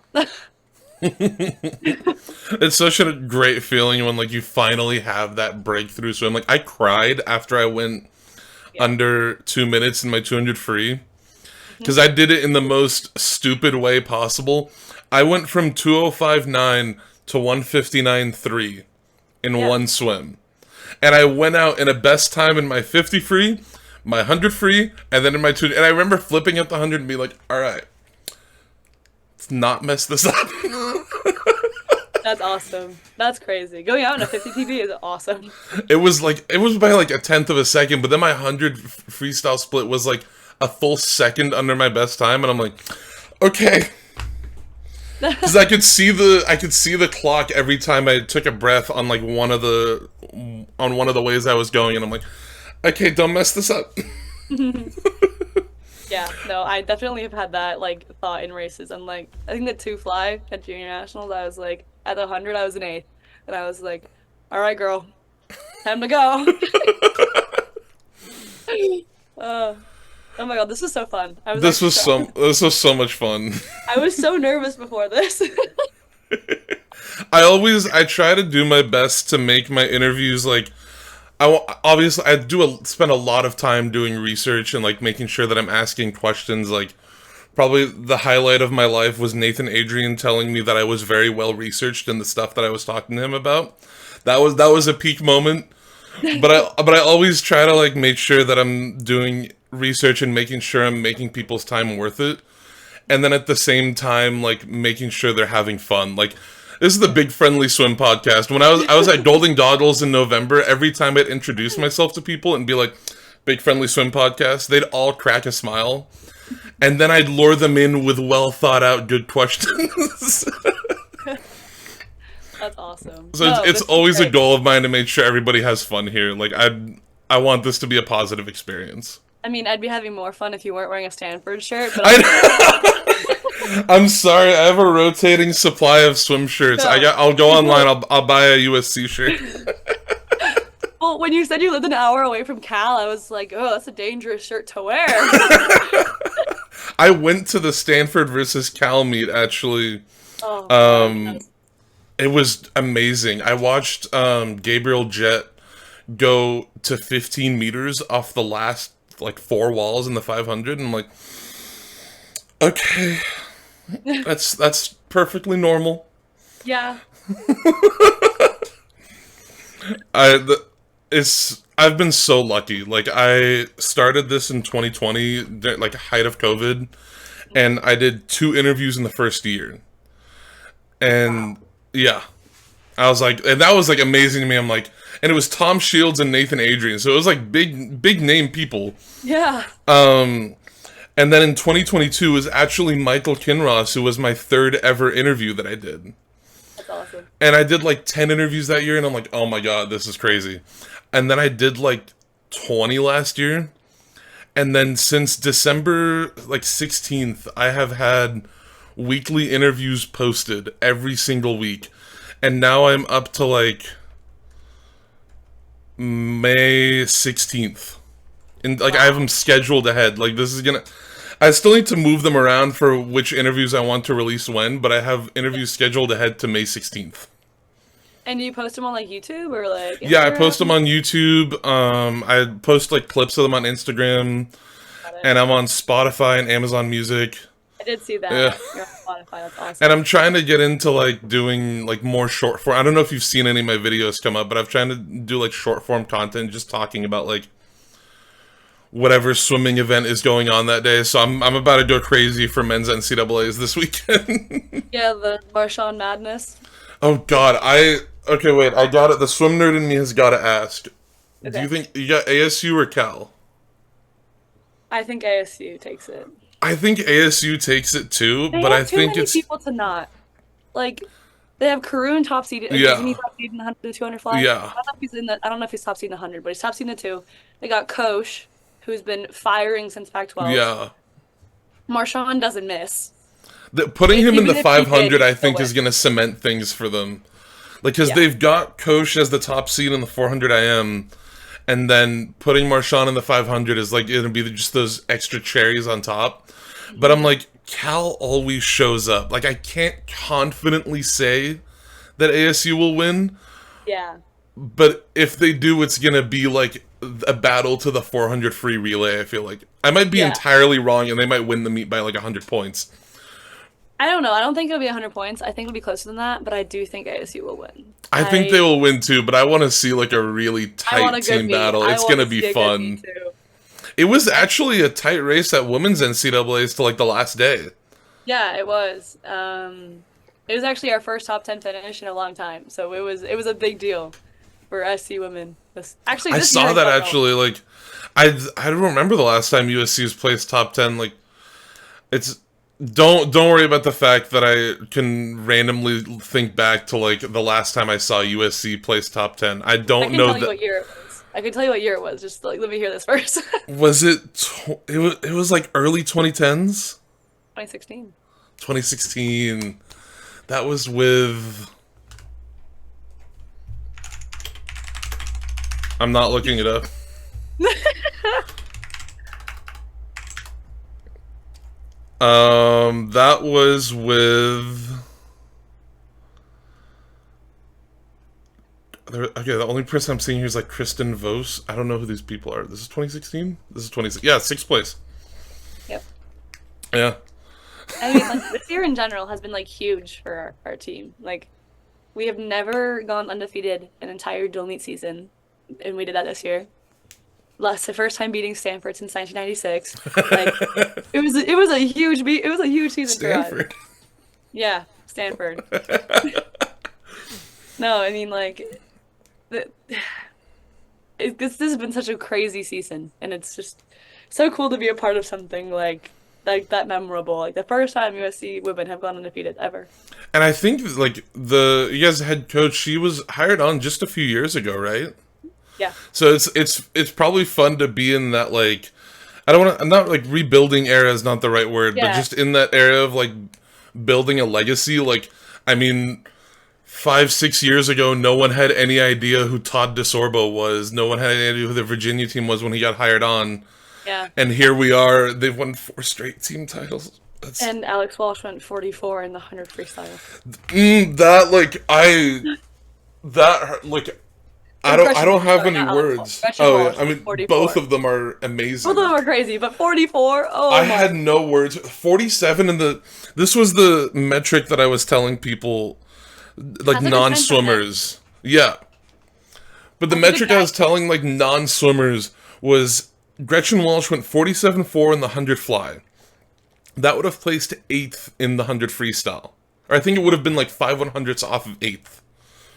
It's such a great feeling when like you finally have that breakthrough swim. Like I cried after I went Yeah. under 2 minutes in my 200 free because I did it in the most stupid way possible. I went from 2:05.9 to 1:59.3 in Yeah. one swim. And I went out in a best time in my 50 free, my 100 free, and then in my 2. And I remember flipping at the 100 and being like, all right, let's not mess this up. That's awesome. That's crazy. Going out in a 50 PB is awesome. It was by like a tenth of a second, but then my 100 freestyle split was like a full second under my best time, and I'm like, okay. Because I could see the clock every time I took a breath on like one of the ways I was going, and I'm like, okay, don't mess this up. Yeah, no, I definitely have had that like thought in races. I'm like, I think the two fly at junior nationals, I was like, at the 100, I was an eighth, and I was like, all right, girl, time to go. uh, oh my God, this is so fun. This was so much fun. I was so nervous before this. I try to do my best to make my interviews like obviously I spend a lot of time doing research and like making sure that I'm asking questions. Like probably the highlight of my life was Nathan Adrian telling me that I was very well researched in the stuff that I was talking to him about. That was a peak moment. But I always try to like make sure that I'm doing research and making sure I'm making people's time worth it. And then at the same time like making sure they're having fun. Like this is the Big Friendly Swim podcast. When I was at Golden Goggles in November, every time I'd introduce myself to people and be like, Big Friendly Swim podcast, they'd all crack a smile. And then I'd lure them in with well thought out good questions. That's awesome. So No, it's this is always a great. goal of mine to make sure everybody has fun here. Like I want this to be a positive experience. I mean, I'd be having more fun if you weren't wearing a Stanford shirt, but I'm sorry, I have a rotating supply of swim shirts. No. I'll go online. I'll buy a USC shirt. well, when you said you lived an hour away from Cal, I was like, oh, that's a dangerous shirt to wear. I went to the Stanford versus Cal meet actually. Oh, Um, it was amazing. I watched Gabriel Jett go to 15 meters off the last like 4 walls in the 500, and I'm like, okay, that's perfectly normal. yeah. I've been so lucky. Like I started this in 2020, like height of COVID, and I did 2 interviews in the first year. And yeah, I was like, and that was like amazing to me. I'm like, and it was Tom Shields and Nathan Adrian, so it was like big name people. Yeah. And then in 2022 was actually Michael Kinross, who was my 3rd ever interview that I did. That's awesome. And I did like 10 interviews that year, and I'm like, oh my God, this is crazy. And then I did like 20 last year. And then since December like 16th, I have had weekly interviews posted every single week. And now I'm up to like May 16th. And like I have them scheduled ahead. Like this is gonna I still need to move them around for which interviews I want to release when, but I have interviews scheduled ahead to May 16th. And do you post them on like YouTube or like Yeah, I Instagram? post them on YouTube. I post like clips of them on Instagram, Got it. and I'm on Spotify and Amazon Music. I did see that. Yeah. You're on Spotify. That's awesome. And I'm trying to get into like doing like more short form. I don't know if you've seen any of my videos come up, but I'm trying to do like short form content, just talking about like whatever swimming event is going on that day. So I'm about to go crazy for men's NCAAs this weekend. Yeah, the Marshawn madness. Oh God, okay, wait, I got it. The swim nerd in me has got to ask. Do Okay. you think you got ASU or Cal? I think ASU takes it. I think ASU takes it too, They but have I too think many it's people to not. Like, they have Karoon top seed. Yeah. Isn't he top seed in the 100 to 200 fly? Yeah. I don't know if he's top seed in the 100, but he's top seed in the 2. They got Kosh, who's been firing since Pac-12. yeah. Marshawn doesn't miss. Putting him in Even the if he did, 500, I he'd still think, is win. going to cement things for them. Like, because Yeah. they've got Kosh as the top seed in the 400 IM, and then putting Marshawn in the 500 is like it'll be just those extra cherries on top. But I'm like, Cal always shows up. Like I can't confidently say that ASU will win, Yeah. but if they do, it's gonna be like a battle to the 400 free relay. I feel like I might be Yeah. entirely wrong, and they might win the meet by like 100 points. I don't know. I don't think it'll be 100 points. I think it'll be closer than that, but I do think ASU will win. I think they will win too, but I want to see like a really I want tight a good team meet. battle. I It's want gonna to be see a good meet, fun. too. It was actually a tight race at women's NCAAs to like the last day. Yeah, it was. It was actually our first top 10 finish in a long time, so it was a big deal for SC women. Actually, I this saw year that felt actually. Like, I don't remember the last time USC's placed top 10. Like, it's don't worry about the fact that I can randomly think back to like the last time I saw USC place top 10. I I don't can know tell you that. what year it was. I can tell you what year it was. Just like let me hear this first. Was it? It was like early 2010s, 2016. 2016. That was with. I'm not looking it up. That was with. Okay, the only person I'm seeing here is like Kristen Vos. I don't know who these people are. This is 2016. This is 26. Yeah, sixth place. Yep. Yeah. I mean, like this year in general has been like huge for our team. Like we have never gone undefeated an entire dual meet season, and we did that this year. Last the first time beating Stanford since 1996. Like it was a huge beat. It was a huge season for us. Stanford. Yeah, Stanford. No, I mean like the, this has been such a crazy season, and it's just so cool to be a part of something like that memorable. Like the first time USC women have gone undefeated ever. And I think like you guys' head coach, she was hired on just a few years ago, right? Yeah. So it's probably fun to be in that like I'm not like rebuilding era is not the right word, but Yeah. just in that era of like building a legacy. Like I mean, 5-6 years ago, no one had any idea who Todd DeSorbo was. No one had any idea who the Virginia team was when he got hired on. Yeah. And here we are. They've won 4 straight team titles. That's And Alex Walsh went 44 in the 100 freestyle. that like I don't have Sorry, any not Alex words. Walsh. Gretchen Oh yeah, Walsh, I mean 44. both of them are amazing. Both of them are crazy, but 44. Oh I my. had no words. 47 in the. This was the metric that I was telling people, like That's like a non-swimmers. Yeah, but the That's a good metric I was guess. telling like non-swimmers was Gretchen Walsh went 47.4 in the 100 fly. That would have placed 8th in the 100 freestyle, or I think it would have been like 5/100ths off of 8th.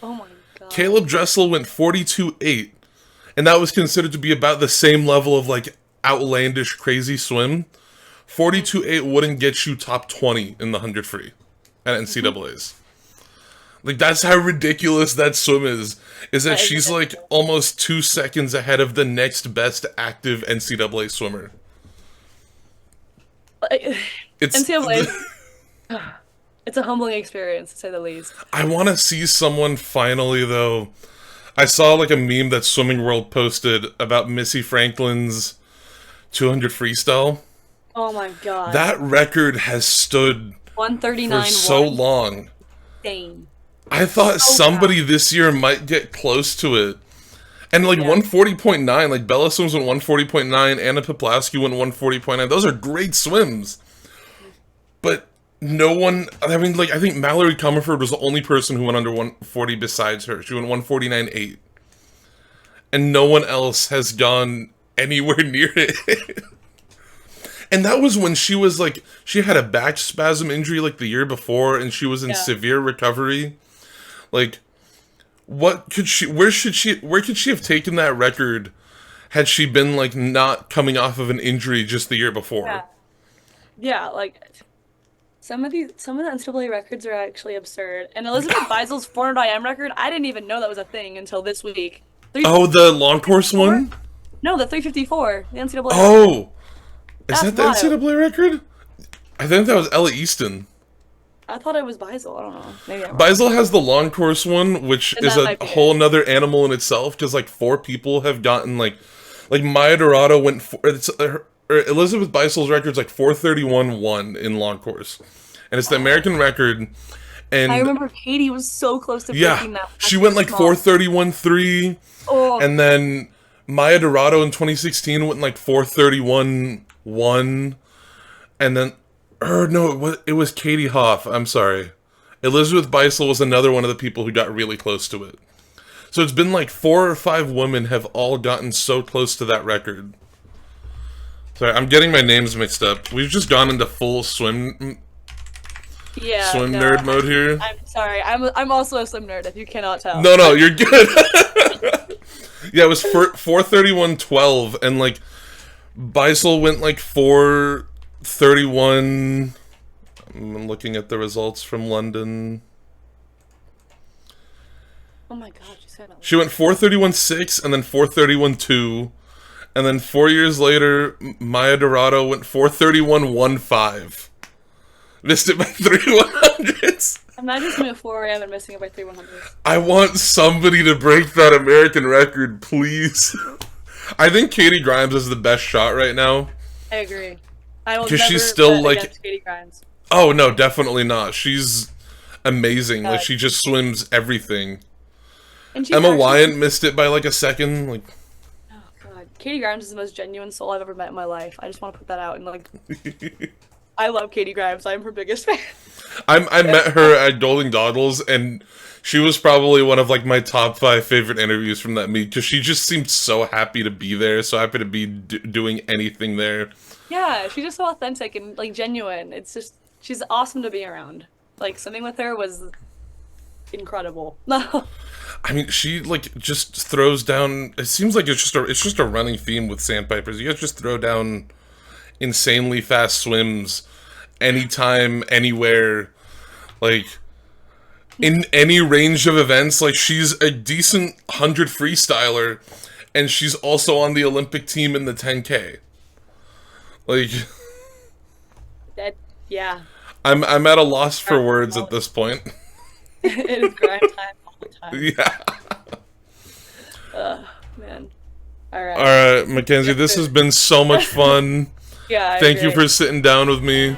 Oh my god. Caleb Dressel went 42.8, and that was considered to be about the same level of like outlandish crazy swim. 42.8 wouldn't get you top 20 in the 100 free at NCAAs. Like that's how ridiculous that swim is. Is that That is she's like ridiculous. almost 2 seconds ahead of the next best active NCAA swimmer. Like, It's NCAA. It's a humbling experience to say the least. I want to see someone finally though. I saw like a meme that Swimming World posted about Missy Franklin's 200 freestyle. Oh my god. That record has stood 139 for so long. Insane. I thought So somebody this year might get close to it. And like Yeah. 140.9, like Bella Swims went 140.9, Anna Poplawski went 140.9. Those are great swims. But no one, I mean, like, I think Mallory Comerford was the only person who went under 140 besides her. She went 149.8. And no one else has gone anywhere near it. And that was when she was like, she had a back spasm injury like the year before, and she was in Yeah. severe recovery. Like, where could she have taken that record had she been like not coming off of an injury just the year before? Yeah. Yeah, like some of the NCAA records are actually absurd. And Elizabeth Beisel's 400 IM record, I didn't even know that was a thing until this week. Oh, the long course one? No, the 354, the NCAA. Oh, is That's that the wild. NCAA record? I think that was Ella Easton. I thought it was Beisel. I don't know. Maybe I'm wrong. Beisel has the long course one, which And is that a might be whole it. nother animal in itself, because like 4 people have gotten like Maya Dorado went Elizabeth Beisel's record's like 4:31.1 in long course, and it's the American record. I And remember Katie was so close to yeah, breaking that. she went like Small. 4:31.3, Oh, and then Maya Dorado in 2016 went like 4:31.1, and then no, it was Katie Hoff. I'm sorry. Elizabeth Beisel was another one of the people who got really close to it. So it's been like 4 or 5 women have all gotten so close to that record. Sorry, I'm getting my names mixed up. We've just gone into full swim yeah. No, nerd mode here. I'm sorry. I'm also a swim nerd. If you cannot tell. No, you're good. Yeah, it was 4:31.12, and like Beisel went like 4:31. I'm looking at the results from London. Oh my God, she said that. She went 4:31.6 and then 4:31.2, and then 4 years later, Maya Dorado went 4:31.15. Missed it by 3/100ths. Imagine swimming at 4 a.m. and missing it by 3/100ths. I want somebody to break that American record, please. I think Katie Grimes is the best shot right now. I agree. I will 'Cause never she's still, bet like- against Katie Grimes. Oh no, definitely not. She's amazing. Like God. she just swims everything. And she's Emma actually- Wyant missed it by like a second. Like Oh God, Katie Grimes is the most genuine soul I've ever met in my life. I just want to put that out and like. I love Katie Grimes. I'm her biggest fan. I met her at Golden Goggles, and she was probably one of like my top 5 favorite interviews from that meet, because she just seemed so happy to be there, so happy to be doing anything there. Yeah, she's just so authentic and like genuine. It's just she's awesome to be around. Like swimming with her was incredible. No. I mean, she like just throws down. It seems like it's just a running theme with Sandpipers. You guys just throw down insanely fast swims, anytime, anywhere, like in any range of events. Like she's a decent 100 freestyler, and she's also on the Olympic team in the 10K. Like, That yeah. I'm at a loss for words at this point. It is grind time all the time. Yeah. Man. All right. All right, Mackenzie, this has been so much fun. Yeah. I Thank you agree. for sitting down with me.